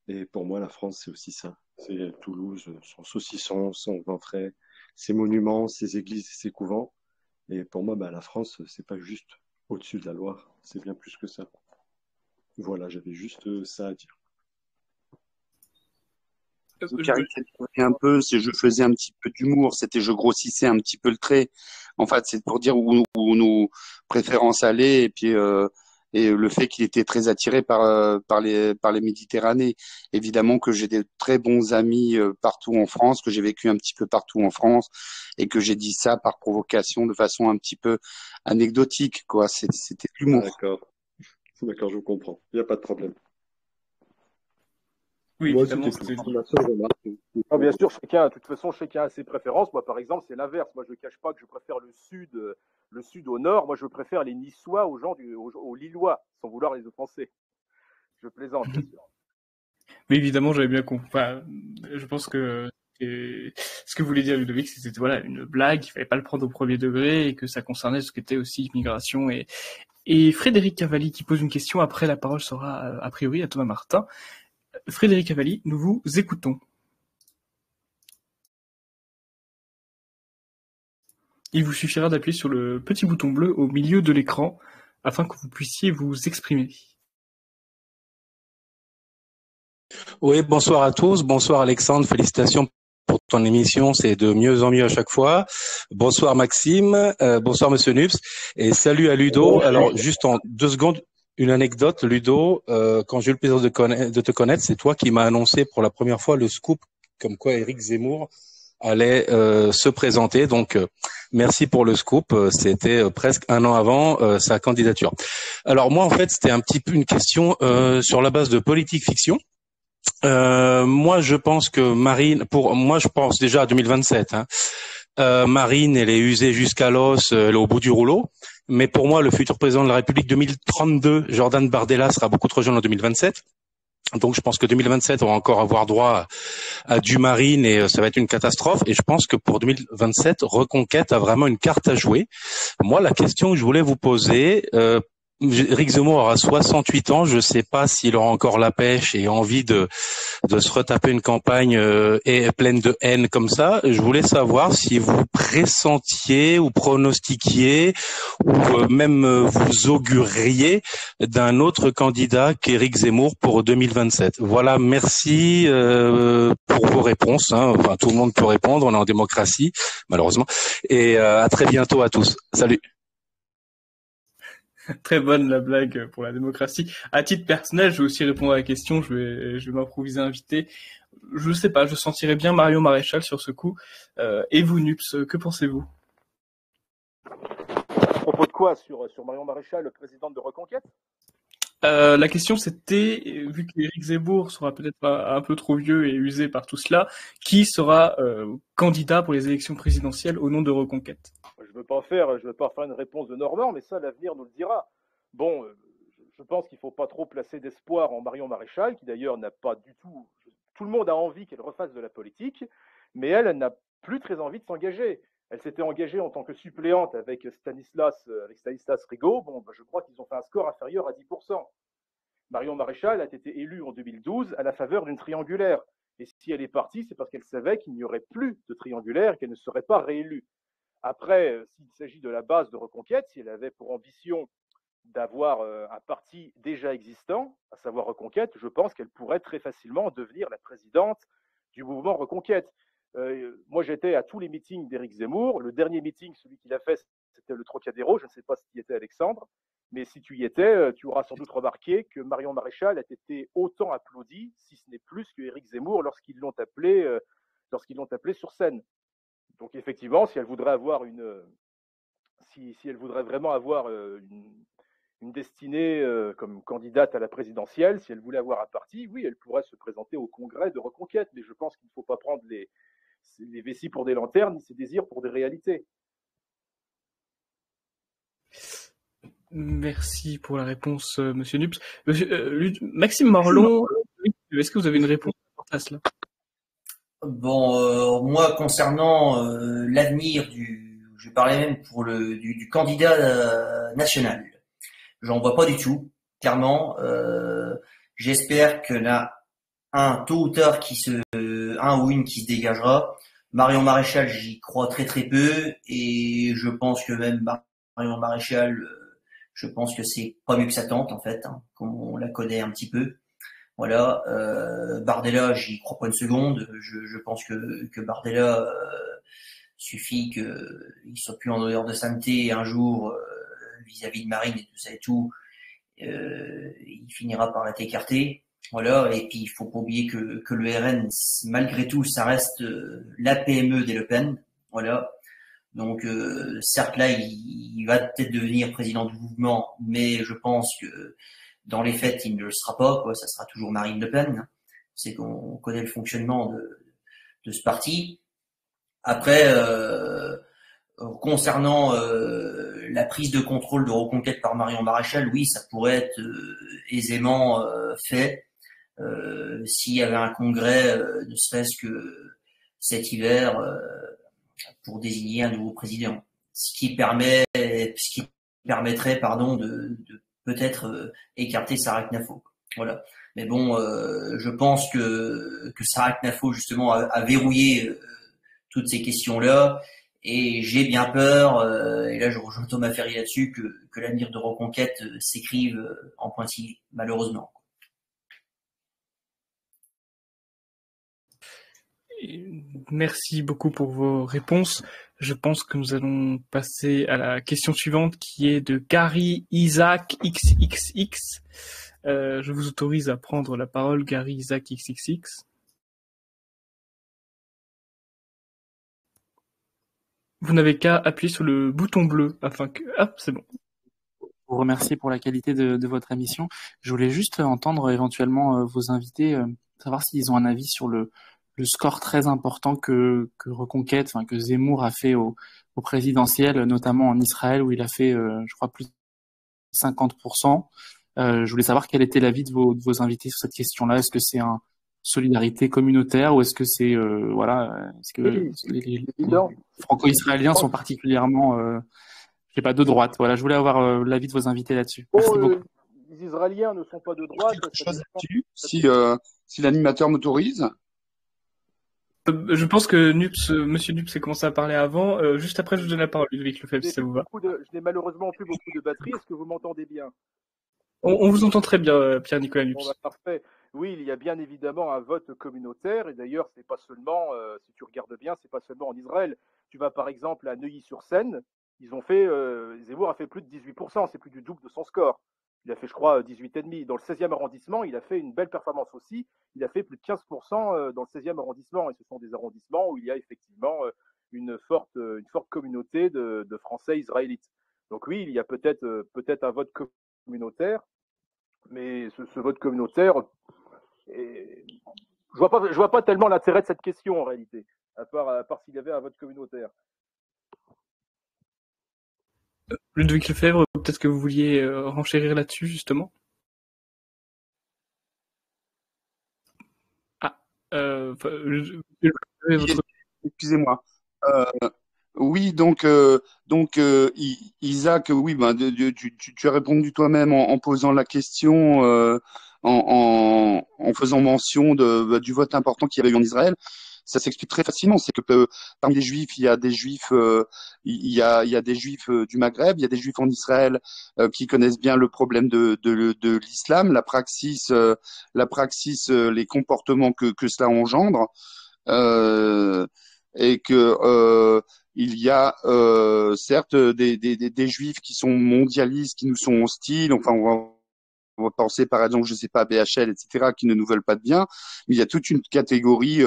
et pour moi la France c'est aussi ça. C'est Toulouse, son saucisson, son vin frais, ses monuments, ses églises et ses couvents. Et pour moi, la France, c'est pas juste au-dessus de la Loire, c'est bien plus que ça. Voilà, j'avais juste ça à dire. Je caricature un peu, je faisais un petit peu d'humour, je grossissais un petit peu le trait. En fait, c'est pour dire où nos préférences allaient et le fait qu'il était très attiré par les Méditerranées. Évidemment que j'ai des très bons amis partout en France, que j'ai vécu un petit peu partout en France et que j'ai dit ça par provocation de façon un petit peu anecdotique, quoi. C'était de l'humour. D'accord, je vous comprends. Il n'y a pas de problème. Oui, Moi, évidemment, c'était tout. Ma seule remarque. Ah, bien sûr, de toute façon, chacun a ses préférences. Moi, par exemple, c'est l'inverse. Moi, je ne cache pas que je préfère le sud au nord. Moi, je préfère les Niçois aux Lillois, sans vouloir les offenser. Je plaisante, bien sûr. Mais évidemment, j'avais bien compris. Enfin, je pense que ce que voulait dire Ludovic, c'était voilà une blague, il fallait pas le prendre au premier degré et que ça concernait ce qu'était aussi immigration. Et Frédéric Cavalli qui pose une question. Après, la parole sera a priori à Thomas Martin. Frédéric Cavalli, nous vous écoutons. Il vous suffira d'appuyer sur le petit bouton bleu au milieu de l'écran afin que vous puissiez vous exprimer. Oui, bonsoir à tous. Bonsoir Alexandre, félicitations pour ton émission, c'est de mieux en mieux à chaque fois. Bonsoir Maxime, bonsoir Monsieur Nups et salut à Ludo. Alors juste en 2 secondes, une anecdote, Ludo, quand j'ai eu le plaisir de te connaître, c'est toi qui m'as annoncé pour la première fois le scoop comme quoi Éric Zemmour allait se présenter. Donc merci pour le scoop, c'était presque 1 an avant sa candidature. Alors moi en fait c'était un petit peu une question sur la base de politique fiction. Moi, je pense que Marine, je pense déjà à 2027. Marine, elle est usée jusqu'à l'os, elle est au bout du rouleau. Mais pour moi, le futur président de la République 2032, Jordan Bardella, sera beaucoup trop jeune en 2027. Donc, je pense que 2027, on va encore avoir droit à du Marine et ça va être une catastrophe. Et je pense que pour 2027, Reconquête a vraiment une carte à jouer. Moi, la question que je voulais vous poser, Éric Zemmour aura 68 ans. Je ne sais pas s'il aura encore la pêche et envie de se retaper une campagne pleine de haine comme ça. Je voulais savoir si vous pressentiez ou pronostiquiez ou même vous auguriez d'un autre candidat qu'Éric Zemmour pour 2027. Voilà, merci pour vos réponses. Enfin, tout le monde peut répondre, on est en démocratie, malheureusement. Et à très bientôt à tous. Salut. Très bonne la blague pour la démocratie. À titre personnel, je vais aussi répondre à la question. Je vais m'improviser invité. Je sais pas, je sentirais bien Marion Maréchal sur ce coup. Et vous, Nups, que pensez-vous? À propos de quoi sur Marion Maréchal, le président de Reconquête? La question c'était, vu qu'Éric Zemmour sera peut-être un peu trop vieux et usé par tout cela, qui sera candidat pour les élections présidentielles au nom de Reconquête? Je veux pas faire une réponse de Normand, mais ça, l'avenir nous le dira. Bon, je pense qu'il ne faut pas trop placer d'espoir en Marion Maréchal, qui d'ailleurs n'a pas du tout. Tout le monde a envie qu'elle refasse de la politique, mais elle n'a plus très envie de s'engager. Elle s'était engagée en tant que suppléante avec Stanislas Rigaud. Bon, je crois qu'ils ont fait un score inférieur à 10%. Marion Maréchal a été élue en 2012 à la faveur d'une triangulaire. Et si elle est partie, c'est parce qu'elle savait qu'il n'y aurait plus de triangulaire et qu'elle ne serait pas réélue. Après, s'il s'agit de la base de Reconquête, si elle avait pour ambition d'avoir un parti déjà existant, à savoir Reconquête, je pense qu'elle pourrait très facilement devenir la présidente du mouvement Reconquête. Moi, j'étais à tous les meetings d'Éric Zemmour. Le dernier meeting, celui qu'il a fait, c'était le Trocadéro. Je ne sais pas si tu y étais, Alexandre, mais si tu y étais, tu auras sans doute remarqué que Marion Maréchal a été autant applaudie, si ce n'est plus, que Éric Zemmour lorsqu'ils l'ont appelé sur scène. Donc effectivement, si elle voudrait vraiment avoir une destinée comme candidate à la présidentielle, si elle voulait avoir un parti, oui, elle pourrait se présenter au congrès de Reconquête, mais je pense qu'il ne faut pas prendre les vessies pour des lanternes, ni ses désirs pour des réalités. Merci pour la réponse, Monsieur Nups. Maxime Morlon, est-ce que vous avez une réponse à cela? Bon, moi concernant l'avenir je parlais même pour du candidat national. J'en vois pas du tout, clairement. J'espère qu'il y en a un tôt ou tard qui se un ou une qui se dégagera. Marion Maréchal, j'y crois très très peu, et je pense que même Marion Maréchal, je pense que c'est pas mieux que sa tante en fait, hein, comme on la connaît un petit peu. Voilà, Bardella, j'y crois pas une seconde. Je pense que Bardella, suffit qu'il soit plus en odeur de sainteté un jour vis-à-vis de Marine et tout ça et tout, il finira par être écarté. Voilà, et puis il faut pas oublier que le RN, malgré tout, ça reste la PME des Le Pen. Voilà. Donc certes là, il va peut-être devenir président du mouvement, mais je pense que dans les faits, il ne le sera pas, quoi. Ça sera toujours Marine Le Pen. C'est qu'on connaît le fonctionnement de ce parti. Après, concernant la prise de contrôle de Reconquête par Marion Maréchal, oui, ça pourrait être aisément fait s'il y avait un congrès, ne serait-ce que cet hiver, pour désigner un nouveau président. Ce qui permettrait, pardon, de peut-être écarter Sarah Knafo. Voilà. Mais bon, je pense que Sarah Knafo justement a verrouillé toutes ces questions-là. Et j'ai bien peur, et là je rejoins Thomas Ferry là-dessus, que l'avenir de Reconquête s'écrive en pointillé, malheureusement. Merci beaucoup pour vos réponses. Je pense que nous allons passer à la question suivante qui est de Gary Isaac XXX. Je vous autorise à prendre la parole, Gary Isaac XXX. Vous n'avez qu'à appuyer sur le bouton bleu afin que... Hop, c'est bon. Je vous remercie pour la qualité de votre émission. Je voulais juste entendre éventuellement vos invités, savoir s'ils ont un avis sur le score très important que Reconquête, enfin que Zemmour a fait au présidentiel, notamment en Israël, où il a fait, je crois, plus de 50%. Je voulais savoir quel était l'avis de vos invités sur cette question-là. Est-ce que c'est un solidarité communautaire ou est-ce que c'est voilà, est-ce que les franco-israéliens sont particulièrement je sais pas, de droite. Voilà, je voulais avoir l'avis de vos invités là-dessus. Merci beaucoup. Les Israéliens ne sont pas de droite. Si l'animateur m'autorise. Je pense que Monsieur Nups a commencé à parler avant. Juste après, je vous donne la parole, Ludovic Lefebvre, si ça vous va. Je n'ai malheureusement plus beaucoup de batterie. Est-ce que vous m'entendez bien? On vous entend très bien, Pierre-Nicolas Nups. Bon, bah, parfait. Oui, il y a bien évidemment un vote communautaire. Et d'ailleurs, c'est pas seulement, si tu regardes bien, c'est pas seulement en Israël. Tu vas par exemple à Neuilly-sur-Seine. Ils ont fait, Zemmour a fait plus de 18%. C'est plus du double de son score. Il a fait, je crois, 18,5. Dans le 16e arrondissement, il a fait une belle performance aussi. Il a fait plus de 15% dans le 16e arrondissement. Et ce sont des arrondissements où il y a effectivement une forte communauté de Français israélites. Donc oui, il y a peut-être un vote communautaire. Mais ce vote communautaire, je vois pas tellement l'intérêt de cette question en réalité, à part s'il y avait un vote communautaire. Ludovic Lefebvre, peut-être que vous vouliez renchérir là-dessus justement. Ah, excusez-moi. Oui, donc Isaac, oui, ben, tu as répondu toi-même en posant la question, en faisant mention du vote important qu'il y avait eu en Israël. Ça s'explique très facilement. C'est que parmi les Juifs, il y a des Juifs, il y a des Juifs du Maghreb, il y a des Juifs en Israël qui connaissent bien le problème de l'islam, la praxis, les comportements que cela engendre. Et que il y a certes des Juifs qui sont mondialistes, qui nous sont hostiles. Enfin, on va penser par exemple, je sais pas, à BHL, etc., qui ne nous veulent pas de bien. Mais il y a toute une catégorie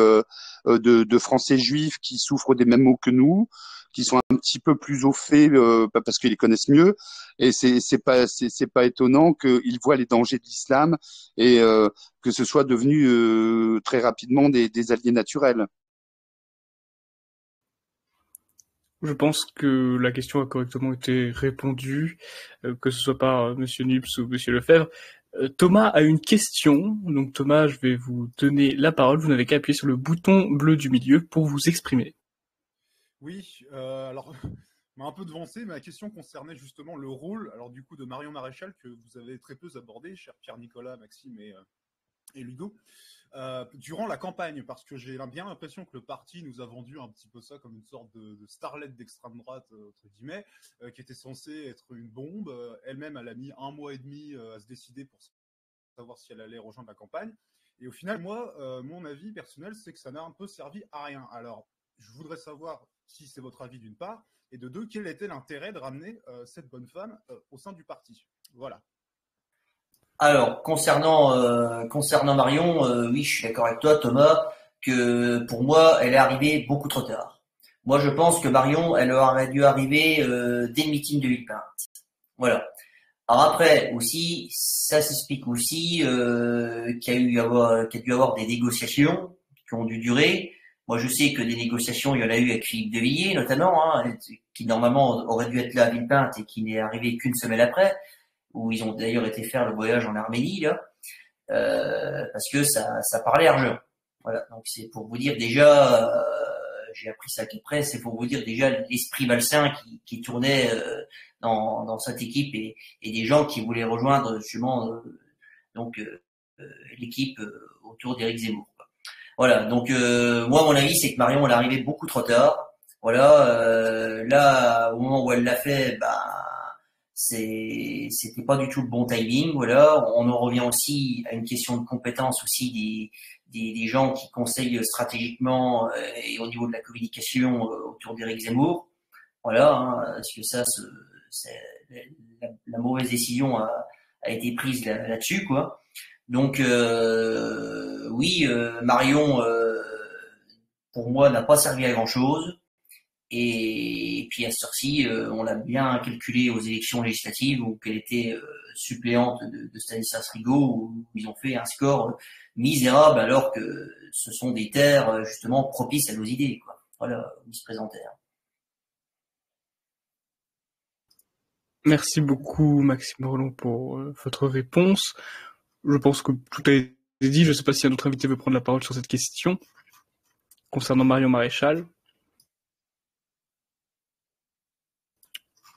de Français juifs qui souffrent des mêmes maux que nous, qui sont un petit peu plus au fait parce qu'ils les connaissent mieux. Et c'est pas étonnant qu'ils voient les dangers de l'islam et que ce soit devenu très rapidement des alliés naturels. Je pense que la question a correctement été répondue, que ce soit par Monsieur Nups ou Monsieur Lefebvre. Thomas a une question, donc Thomas, je vais vous donner la parole. Vous n'avez qu'à appuyer sur le bouton bleu du milieu pour vous exprimer. Oui, alors, m'a un peu devancé, mais la question concernait justement le rôle, alors du coup, de Marion Maréchal que vous avez très peu abordé, cher Pierre-Nicolas, Maxime et Ludo. Durant la campagne, parce que j'ai bien l'impression que le parti nous a vendu un petit peu ça comme une sorte de starlet d'extrême droite, entre guillemets, qui était censée être une bombe. Elle-même, elle a mis 1 mois et demi à se décider pour savoir si elle allait rejoindre la campagne. Et au final, moi, mon avis personnel, c'est que ça n'a un peu servi à rien. Alors, je voudrais savoir si c'est votre avis d'une part, et de deux, quel était l'intérêt de ramener cette bonne femme au sein du parti. Voilà. Alors, concernant Marion, oui, je suis d'accord avec toi, Thomas, que pour moi, elle est arrivée beaucoup trop tard. Moi, je pense que Marion, elle aurait dû arriver dès le meeting de Villepinte. Voilà. Alors après, aussi, ça s'explique aussi qu'il y a dû y avoir des négociations qui ont dû durer. Moi, je sais que des négociations, il y en a eu avec Philippe de Villiers, notamment, hein, qui normalement aurait dû être là à Villepinte et qui n'est arrivé qu'une semaine après, où ils ont d'ailleurs été faire le voyage en Arménie, là, parce que ça parlait argent. Voilà, donc c'est pour vous dire déjà, j'ai appris ça qu'après, c'est pour vous dire déjà l'esprit malsain qui tournait dans cette équipe et des gens qui voulaient rejoindre justement l'équipe autour d'Éric Zemmour. Voilà, donc moi mon avis c'est que Marion elle est arrivée beaucoup trop tard. Voilà, là au moment où elle l'a fait, c'était pas du tout le bon timing. Voilà, on en revient aussi à une question de compétence aussi des gens qui conseillent stratégiquement et au niveau de la communication autour d'Éric Zemmour. Voilà, hein, parce que ça, la mauvaise décision a été prise là-dessus, quoi. Donc oui, Marion, pour moi, n'a pas servi à grand-chose. Et puis à cette heure-ci, on l'a bien calculé aux élections législatives où qu'elle était suppléante de Stanislas Rigaud, où ils ont fait un score misérable alors que ce sont des terres justement propices à nos idées, quoi. Voilà, où ils se présentèrent. Merci beaucoup, Maxime Roland, pour votre réponse. Je pense que tout a été dit. Je ne sais pas si un autre invité veut prendre la parole sur cette question concernant Marion Maréchal.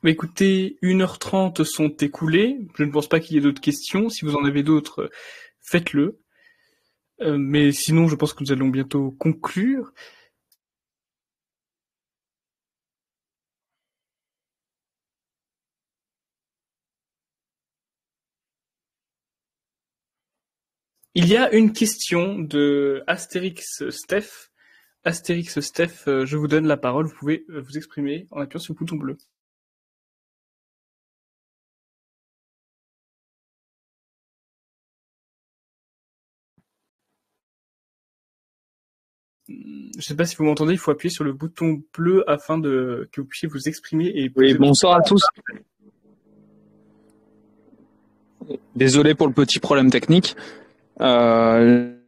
Écoutez, 1h30 sont écoulées. Je ne pense pas qu'il y ait d'autres questions. Si vous en avez d'autres, faites-le. Mais sinon, je pense que nous allons bientôt conclure. Il y a une question de Astérix Steph. Astérix Steph, je vous donne la parole. Vous pouvez vous exprimer en appuyant sur le bouton bleu. Je ne sais pas si vous m'entendez, il faut appuyer sur le bouton bleu afin que vous puissiez vous exprimer. Oui, bonsoir à tous. Désolé pour le petit problème technique. Je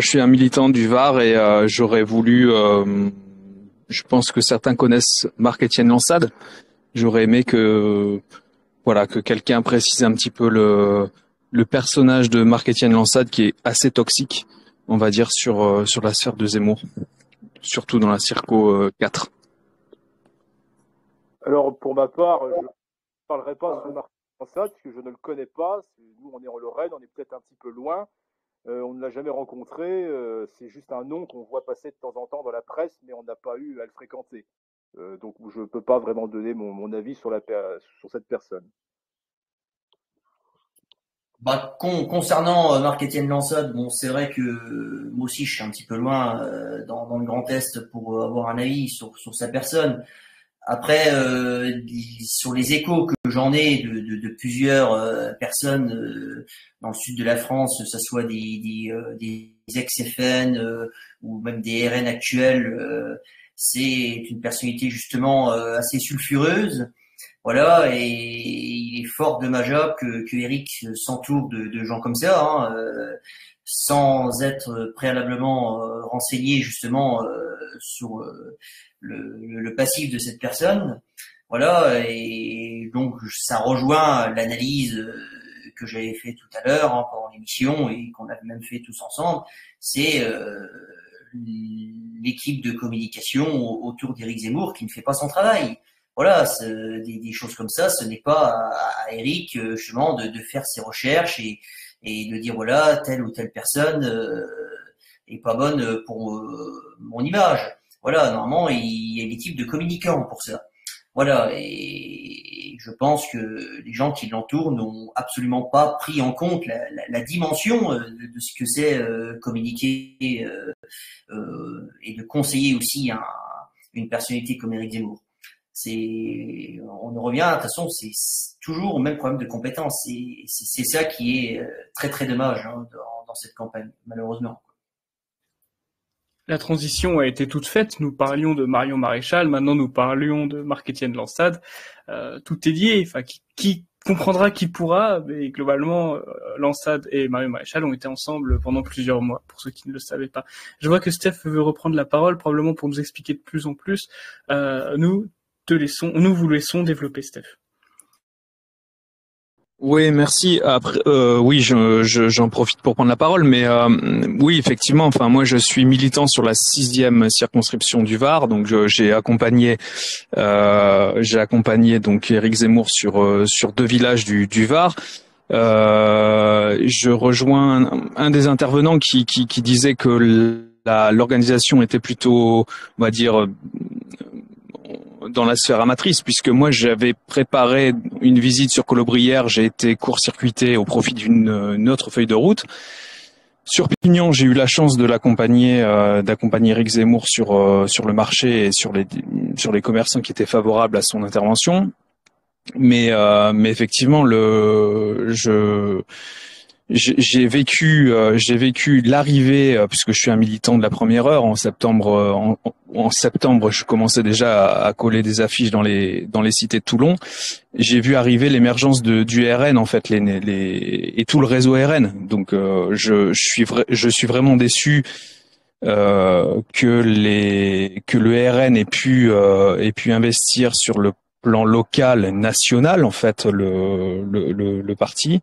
suis un militant du Var et j'aurais voulu, je pense que certains connaissent Marc-Étienne Lansade. J'aurais aimé que quelqu'un précise un petit peu le personnage de Marc-Étienne Lansade qui est assez toxique, on va dire, sur la sphère de Zemmour, surtout dans la Circo 4. Alors, pour ma part, je ne parlerai pas de Marc Lansade, parce que je ne le connais pas. Nous, on est en Lorraine, on est peut-être un petit peu loin. On ne l'a jamais rencontré. C'est juste un nom qu'on voit passer de temps en temps dans la presse, mais on n'a pas eu à le fréquenter. Donc, je ne peux pas vraiment donner mon avis sur cette personne. Concernant Marc-Étienne Lansade, bon, c'est vrai que moi aussi je suis un petit peu loin dans le Grand Est pour avoir un avis sur sa personne. Après, sur les échos que j'en ai de plusieurs personnes dans le sud de la France, que ce soit des ex-FN ou même des RN actuels, c'est une personnalité justement assez sulfureuse. Voilà, et il est fort dommageable que Eric s'entoure de gens comme ça, hein, sans être préalablement renseigné justement sur le passif de cette personne. Voilà, et donc ça rejoint l'analyse que j'avais fait tout à l'heure pendant l'émission et qu'on avait même fait tous ensemble. C'est l'équipe de communication autour d'Éric Zemmour qui ne fait pas son travail. Voilà, des choses comme ça, ce n'est pas à Eric justement de faire ses recherches et et de dire voilà, telle ou telle personne est pas bonne pour mon image. Voilà, normalement, il y a des types de communicants pour ça. Voilà, et je pense que les gens qui l'entourent n'ont absolument pas pris en compte la dimension de ce que c'est communiquer et de conseiller aussi une personnalité comme Éric Zemmour. On en revient, de toute façon, c'est toujours au même problème de compétence. C'est ça qui est très très dommage dans cette campagne, malheureusement. La transition a été toute faite. Nous parlions de Marion Maréchal, maintenant nous parlions de Marc-Étienne Lansade. Tout est lié. Enfin, qui comprendra, qui pourra. Mais globalement, Lansade et Marion Maréchal ont été ensemble pendant plusieurs mois, pour ceux qui ne le savaient pas. Je vois que Steph veut reprendre la parole, probablement pour nous expliquer de plus en plus. Nous vous laissons développer, Steph. Oui, merci. Après, oui, j'en profite pour prendre la parole, mais oui, effectivement. Enfin, moi, je suis militant sur la 6e circonscription du Var, donc j'ai accompagné donc Éric Zemmour sur 2 villages du Var. Je rejoins un des intervenants qui disait que l'organisation était plutôt, on va dire, dans la sphère amatrice, puisque moi j'avais préparé une visite sur Colobrières, j'ai été court-circuité au profit d'une autre feuille de route. Sur Pignon, j'ai eu la chance de d'accompagner Éric Zemmour sur le marché et sur les commerçants qui étaient favorables à son intervention. Mais effectivement, j'ai vécu l'arrivée, puisque je suis un militant de la première heure. En septembre, je commençais déjà à coller des affiches dans les cités de Toulon. J'ai vu arriver l'émergence du RN, en fait, et tout le réseau RN. Donc, je suis vraiment déçu que le RN ait pu investir sur le plan local, national, en fait, le parti.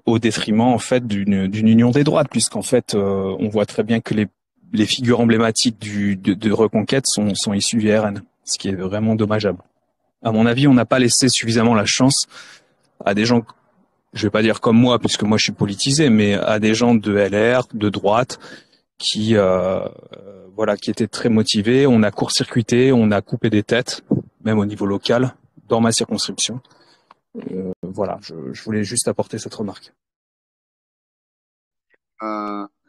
Au détriment en fait d'une union des droites, puisqu'en fait on voit très bien que les figures emblématiques de Reconquête sont issues du RN, ce qui est vraiment dommageable. À mon avis, on n'a pas laissé suffisamment la chance à des gens, je vais pas dire comme moi, puisque moi je suis politisé, mais à des gens de LR, de droite, qui étaient très motivés. On a court-circuité, on a coupé des têtes, même au niveau local, dans ma circonscription. Voilà, je voulais juste apporter cette remarque.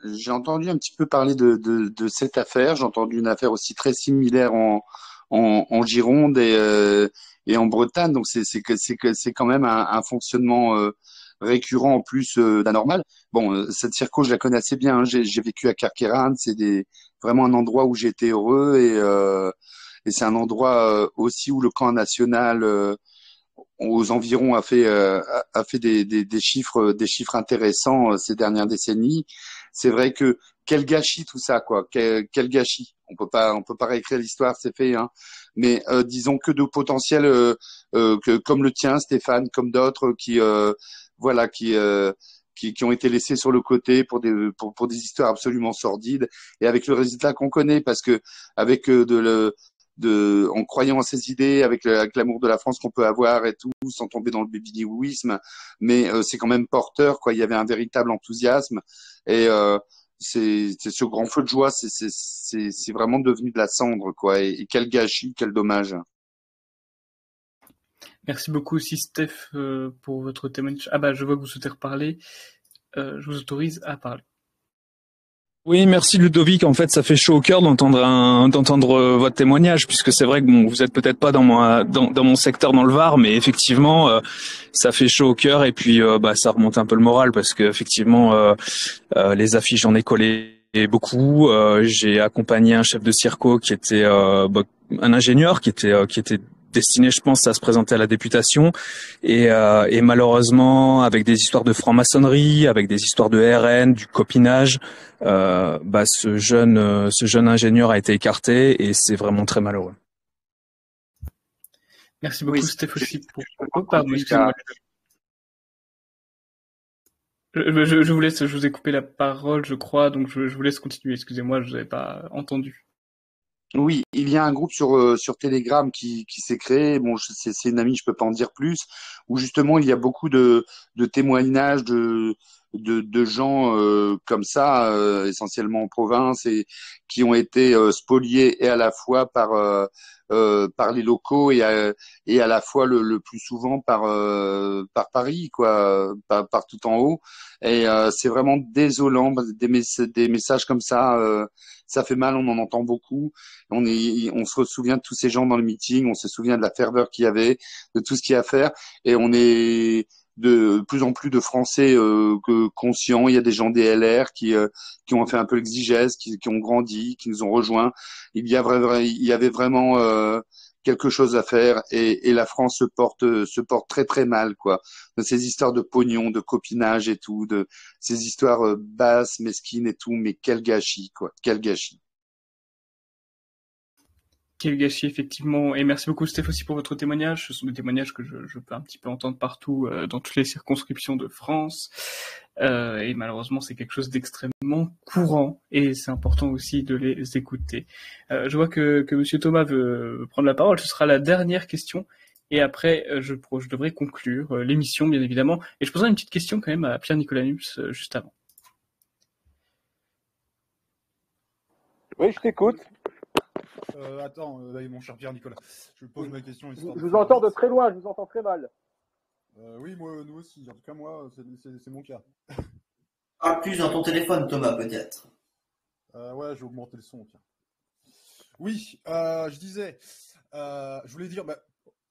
J'ai entendu un petit peu parler de cette affaire. J'ai entendu une affaire aussi très similaire en Gironde et en Bretagne. Donc c'est quand même un fonctionnement récurrent en plus d'anormal. Bon, cette circo, je la connais assez bien, hein. J'ai vécu à Carqueiranne. C'est vraiment un endroit où j'ai été heureux et c'est un endroit aussi où le camp national aux environs a fait des chiffres intéressants ces dernières décennies. C'est vrai que quel gâchis tout ça, quoi. Quel gâchis. On peut pas réécrire l'histoire, c'est fait, hein. Mais disons que de potentiel comme le tien, Stéphane, comme d'autres qui ont été laissés sur le côté pour des histoires absolument sordides et avec le résultat qu'on connaît, parce que avec en croyant à ses idées, avec l'amour de la France qu'on peut avoir et tout, sans tomber dans le baby-wouisme, mais c'est quand même porteur, quoi. Il y avait un véritable enthousiasme et c'est ce grand feu de joie, c'est vraiment devenu de la cendre, quoi. Et quel gâchis, quel dommage. Merci beaucoup aussi, Steph, pour votre témoignage. Ah bah, je vois que vous souhaitez reparler. Je vous autorise à parler. Oui, merci Ludovic. En fait, ça fait chaud au cœur d'entendre votre témoignage, puisque c'est vrai que bon, vous êtes peut-être pas dans mon secteur dans le Var, mais effectivement, ça fait chaud au cœur et puis ça remonte un peu le moral, parce que effectivement, les affiches, j'en ai collé beaucoup. J'ai accompagné un chef de circo qui était un ingénieur qui était destiné, je pense, à se présenter à la députation, et malheureusement, avec des histoires de franc-maçonnerie, avec des histoires de RN, du copinage, ce jeune ingénieur a été écarté, et c'est vraiment très malheureux. Merci beaucoup, Steph, aussi. Pardon, excusez-moi. Je vous laisse, je vous ai coupé la parole, je crois, donc je vous laisse continuer. Excusez-moi, je vous avais pas entendu. Oui, il y a un groupe sur Telegram qui s'est créé. Bon, c'est une amie, je peux pas en dire plus. Où justement il y a beaucoup de témoignages de gens comme ça, essentiellement en province, et qui ont été spoliés et à la fois par les locaux et à la fois le plus souvent par Paris, quoi, par tout en haut. Et c'est vraiment désolant, des messages comme ça. Ça fait mal, on en entend beaucoup. On se souvient de tous ces gens dans le meeting, on se souvient de la ferveur qu'il y avait, de tout ce qu'il y a à faire, et on est de plus en plus de Français conscients. Il y a des gens des LR qui ont fait un peu l'exigèse, qui ont grandi, qui nous ont rejoints. Il y avait vraiment quelque chose à faire, et la France se porte très très mal, quoi. De ces histoires de pognon, de copinage et tout, de ces histoires basses, mesquines et tout, mais quel gâchis, quoi, quel gâchis. Quel gâchis, effectivement. Et merci beaucoup, Steph, aussi pour votre témoignage. Ce sont des témoignages que je peux un petit peu entendre partout, dans toutes les circonscriptions de France. Et malheureusement, c'est quelque chose d'extrêmement courant. Et c'est important aussi de les écouter. Je vois que Monsieur Thomas veut prendre la parole. Ce sera la dernière question. Et après, je devrais conclure l'émission, bien évidemment. Et je poserai une petite question quand même à Pierre-Nicolas Nups juste avant. Oui, je t'écoute. Attends, mon cher Pierre-Nicolas, je pose ma question. Je vous entends de très loin, je vous entends très mal. Oui, nous aussi. En tout cas, moi, c'est mon cas. Parle plus dans ton téléphone, Thomas, peut-être. Ouais, j'ai augmenté le son. Tiens. Oui, je disais, je voulais dire,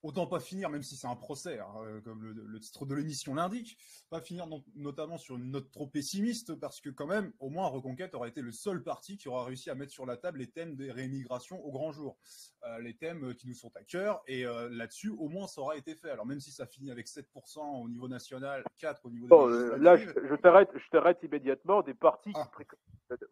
autant pas finir, même si c'est un procès, hein, comme le titre de l'émission l'indique, pas finir notamment sur une note trop pessimiste, parce que quand même, au moins, Reconquête aura été le seul parti qui aura réussi à mettre sur la table les thèmes des rémigrations au grand jour, les thèmes qui nous sont à cœur, et là-dessus, au moins, ça aura été fait. Alors même si ça finit avec 7% au niveau national, 4% au niveau des là, je t'arrête immédiatement. Des partis qui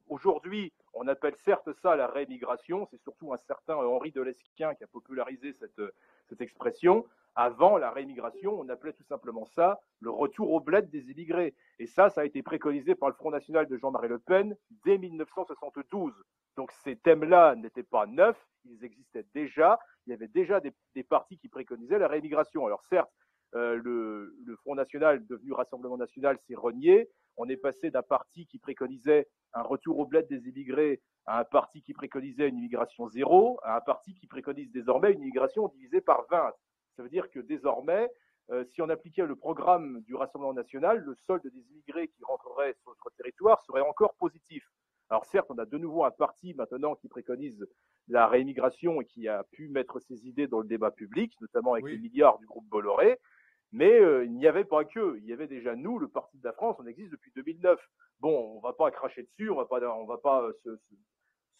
aujourd'hui, on appelle certes ça la rémigration, c'est surtout un certain Henri de Lesquin qui a popularisé cette expression. Avant la rémigration, on appelait tout simplement ça le retour au bled des immigrés. Et ça a été préconisé par le Front National de Jean-Marie Le Pen dès 1972. Donc ces thèmes-là n'étaient pas neufs, ils existaient déjà. Il y avait déjà des partis qui préconisaient la rémigration. Alors certes, le Front National, devenu Rassemblement National, s'est renié. On est passé d'un parti qui préconisait un retour au bled des immigrés à un parti qui préconisait une immigration zéro, à un parti qui préconise désormais une immigration divisée par 20. Ça veut dire que désormais, si on appliquait le programme du Rassemblement national, le solde des immigrés qui rentreraient sur notre territoire serait encore positif. Alors certes, on a de nouveau un parti maintenant qui préconise la réimmigration et qui a pu mettre ses idées dans le débat public, notamment avec les milliards du groupe Bolloré, mais il n'y avait pas que. Il y avait déjà nous, le Parti de la France, on existe depuis 2009. Bon, on ne va pas cracher dessus, on va pas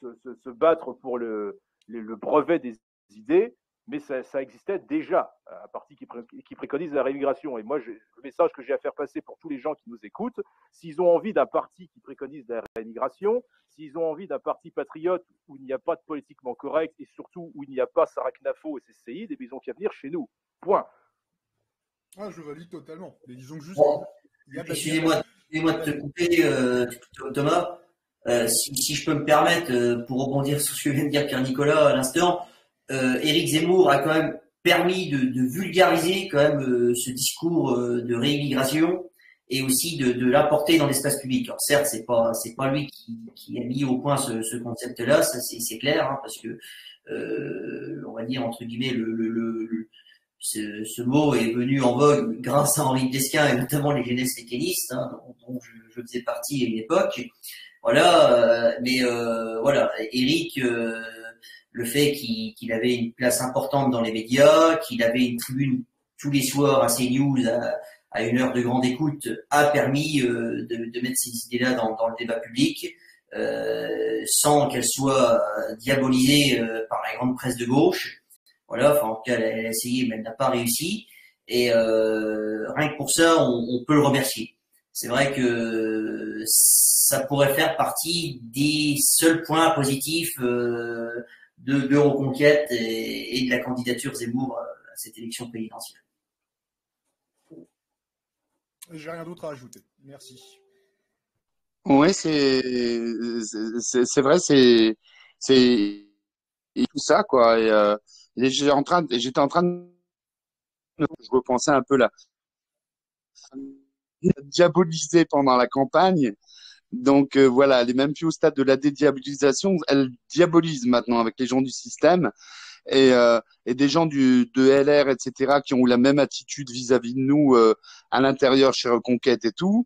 se battre pour le brevet des idées, mais ça existait déjà, un parti qui préconise la rémigration. Et moi, le message que j'ai à faire passer pour tous les gens qui nous écoutent, s'ils ont envie d'un parti qui préconise la rémigration, s'ils ont envie d'un parti patriote où il n'y a pas de politiquement correct et surtout où il n'y a pas Sarah Knafo et ses séides, ils ont qu'à venir chez nous. Point. Ah, je valide totalement. Mais disons que juste. Bon. Excusez-moi de te couper, Thomas. Si je peux me permettre, pour rebondir sur ce que vient de dire Pierre-Nicolas à l'instant, Éric Zemmour a quand même permis de vulgariser quand même ce discours de réimmigration et aussi de l'apporter dans l'espace public. Alors certes, c'est pas lui qui a mis au point ce concept-là, ça c'est clair, hein, parce que on va dire entre guillemets ce mot est venu en vogue grâce à Henri de Lesquin et notamment les jeunesses mécanistes, hein, dont je faisais partie à une époque. Voilà, mais voilà, Éric, le fait qu'il avait une place importante dans les médias, qu'il avait une tribune tous les soirs à CNews à une heure de grande écoute, a permis de mettre ces idées-là dans le débat public, sans qu'elles soient diabolisées par la grande presse de gauche. Voilà, enfin en tout cas elle a essayé mais elle n'a pas réussi, et rien que pour ça on peut le remercier. C'est vrai que ça pourrait faire partie des seuls points positifs de Reconquête et de la candidature Zemmour à cette élection présidentielle. J'ai rien d'autre à ajouter. Merci. Oui, c'est vrai, c'est et tout ça, quoi. Et j'étais en train de, je repensais un peu là, diabolisée pendant la campagne. Donc voilà, elle est même plus au stade de la dédiabolisation, elle diabolise maintenant avec les gens du système et des gens de LR, etc., qui ont eu la même attitude vis-à-vis de nous à l'intérieur chez Reconquête et tout.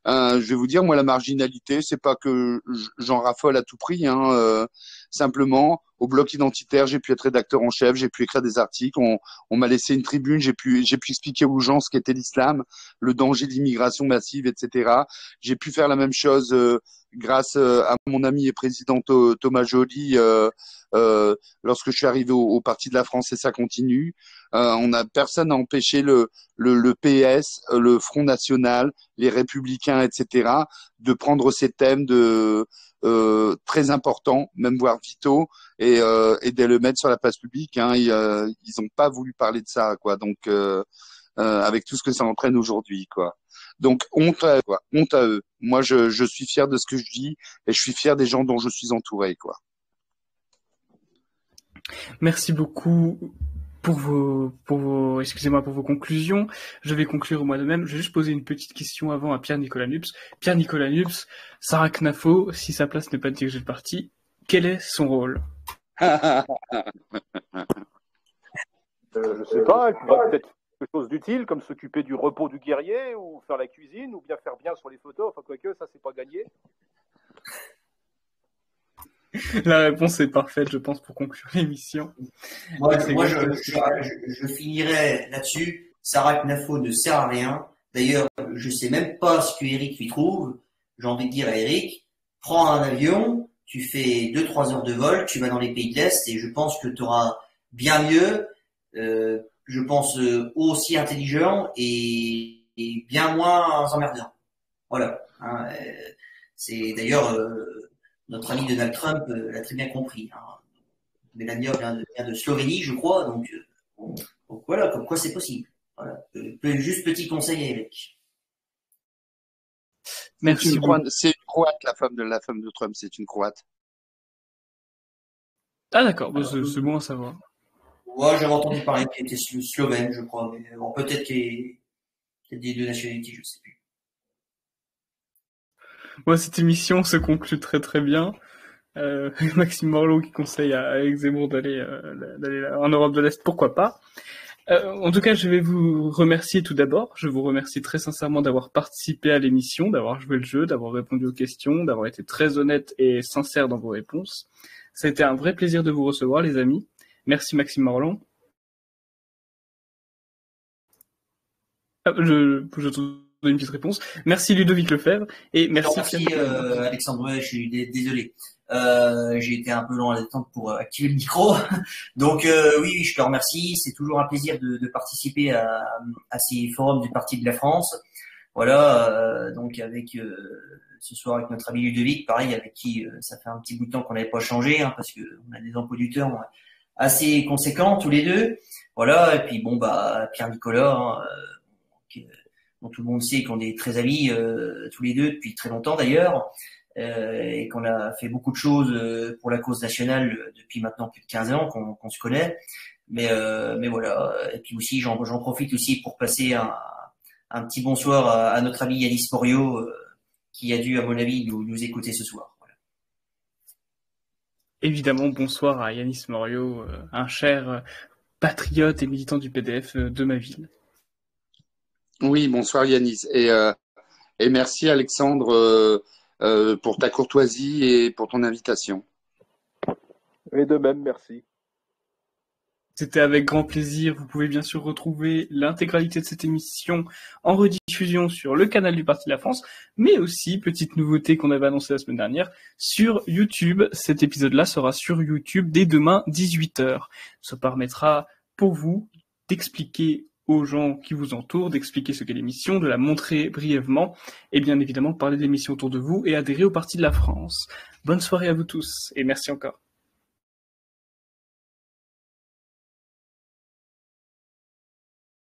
Je vais vous dire, moi, la marginalité, c'est pas que j'en raffole à tout prix, hein, simplement, au bloc identitaire, j'ai pu être rédacteur en chef, j'ai pu écrire des articles, on m'a laissé une tribune, j'ai pu expliquer aux gens ce qu'était l'islam, le danger de l'immigration massive, etc. J'ai pu faire la même chose grâce à mon ami et président Thomas Joly lorsque je suis arrivé au Parti de la France, et ça continue. Personne n'a empêché le PS, le Front National, les Républicains, etc., de prendre ces thèmes très importants, même voire vitaux, et de le mettre sur la place publique. Hein. Ils n'ont pas voulu parler de ça, quoi. Donc, avec tout ce que ça entraîne aujourd'hui, quoi. Donc, honte à eux, quoi. Honte à eux. Moi, je suis fier de ce que je dis et je suis fier des gens dont je suis entouré, quoi. Merci beaucoup excusez-moi, pour vos conclusions. Je vais conclure moi de même. Je vais juste poser une petite question avant à Pierre-Nicolas Nups. Pierre-Nicolas Nups, Sarah Knafo, si sa place n'est pas de diriger le parti, quel est son rôle? Je sais pas, elle pourrait peut-être faire quelque chose d'utile, comme s'occuper du repos du guerrier, ou faire la cuisine, ou bien faire bien sur les photos. Enfin, quoique, ça, c'est pas gagné. La réponse est parfaite, je pense, pour conclure l'émission. Moi, je finirai là-dessus. Sarah Knafo ne sert à rien. D'ailleurs, je sais même pas ce que Eric lui trouve. J'ai envie de dire à Eric, prends un avion, tu fais 2-3 heures de vol, tu vas dans les pays de l'Est et je pense que tu auras bien mieux, je pense aussi intelligent et bien moins emmerdant. Voilà. Hein, c'est d'ailleurs notre ami Donald Trump l'a très bien compris. Hein. Melania vient de Slovénie, je crois, donc voilà, comme quoi c'est possible. Voilà. Juste petit conseil à Eric. Merci. C'est une Croate, la femme de Trump, c'est une Croate. Ah d'accord, c'est bon à savoir. Ouais, j'avais entendu parler qu'elle était slovène, je crois, mais bon, peut-être qu'il y a des deux nationalités, je sais plus. Moi, cette émission se conclut très très bien. Maxime Morlot qui conseille à Éric Zemmour d'aller en Europe de l'Est, pourquoi pas. En tout cas, je vais vous remercier tout d'abord. Je vous remercie très sincèrement d'avoir participé à l'émission, d'avoir joué le jeu, d'avoir répondu aux questions, d'avoir été très honnête et sincère dans vos réponses. Ça a été un vrai plaisir de vous recevoir, les amis. Merci Maxime Morlon. Je te donne une petite réponse. Merci Ludovic Lefebvre et merci Alexandre, je suis désolé. J'ai été un peu long à l'attente pour activer le micro. Donc oui, je te remercie. C'est toujours un plaisir de participer à ces forums du Parti de la France. Voilà, donc avec ce soir avec notre ami Ludovic, pareil, avec qui ça fait un petit bout de temps qu'on n'avait pas changé, hein, parce que on a des emplois du temps assez conséquents tous les deux. Voilà, et puis bon Pierre Nicolas, hein, dont tout le monde sait qu'on est très amis tous les deux depuis très longtemps d'ailleurs. Et qu'on a fait beaucoup de choses pour la cause nationale depuis maintenant plus de 15 ans qu'on se connaît. Mais voilà. Et puis aussi, j'en profite aussi pour passer un petit bonsoir à notre ami Yanis Morio, qui a dû, à mon avis, nous écouter ce soir. Voilà. Évidemment, bonsoir à Yanis Morio, un cher patriote et militant du PDF de ma ville. Oui, bonsoir Yanis. Et merci Alexandre pour ta courtoisie et pour ton invitation. Et de même, merci. C'était avec grand plaisir. Vous pouvez bien sûr retrouver l'intégralité de cette émission en rediffusion sur le canal du Parti de la France, mais aussi, petite nouveauté qu'on avait annoncée la semaine dernière, sur YouTube. Cet épisode-là sera sur YouTube dès demain 18h. Ça permettra pour vous d'expliquer aux gens qui vous entourent, d'expliquer ce qu'est l'émission, de la montrer brièvement, et bien évidemment de parler de l'émission autour de vous et adhérer au Parti de la France. Bonne soirée à vous tous, et merci encore.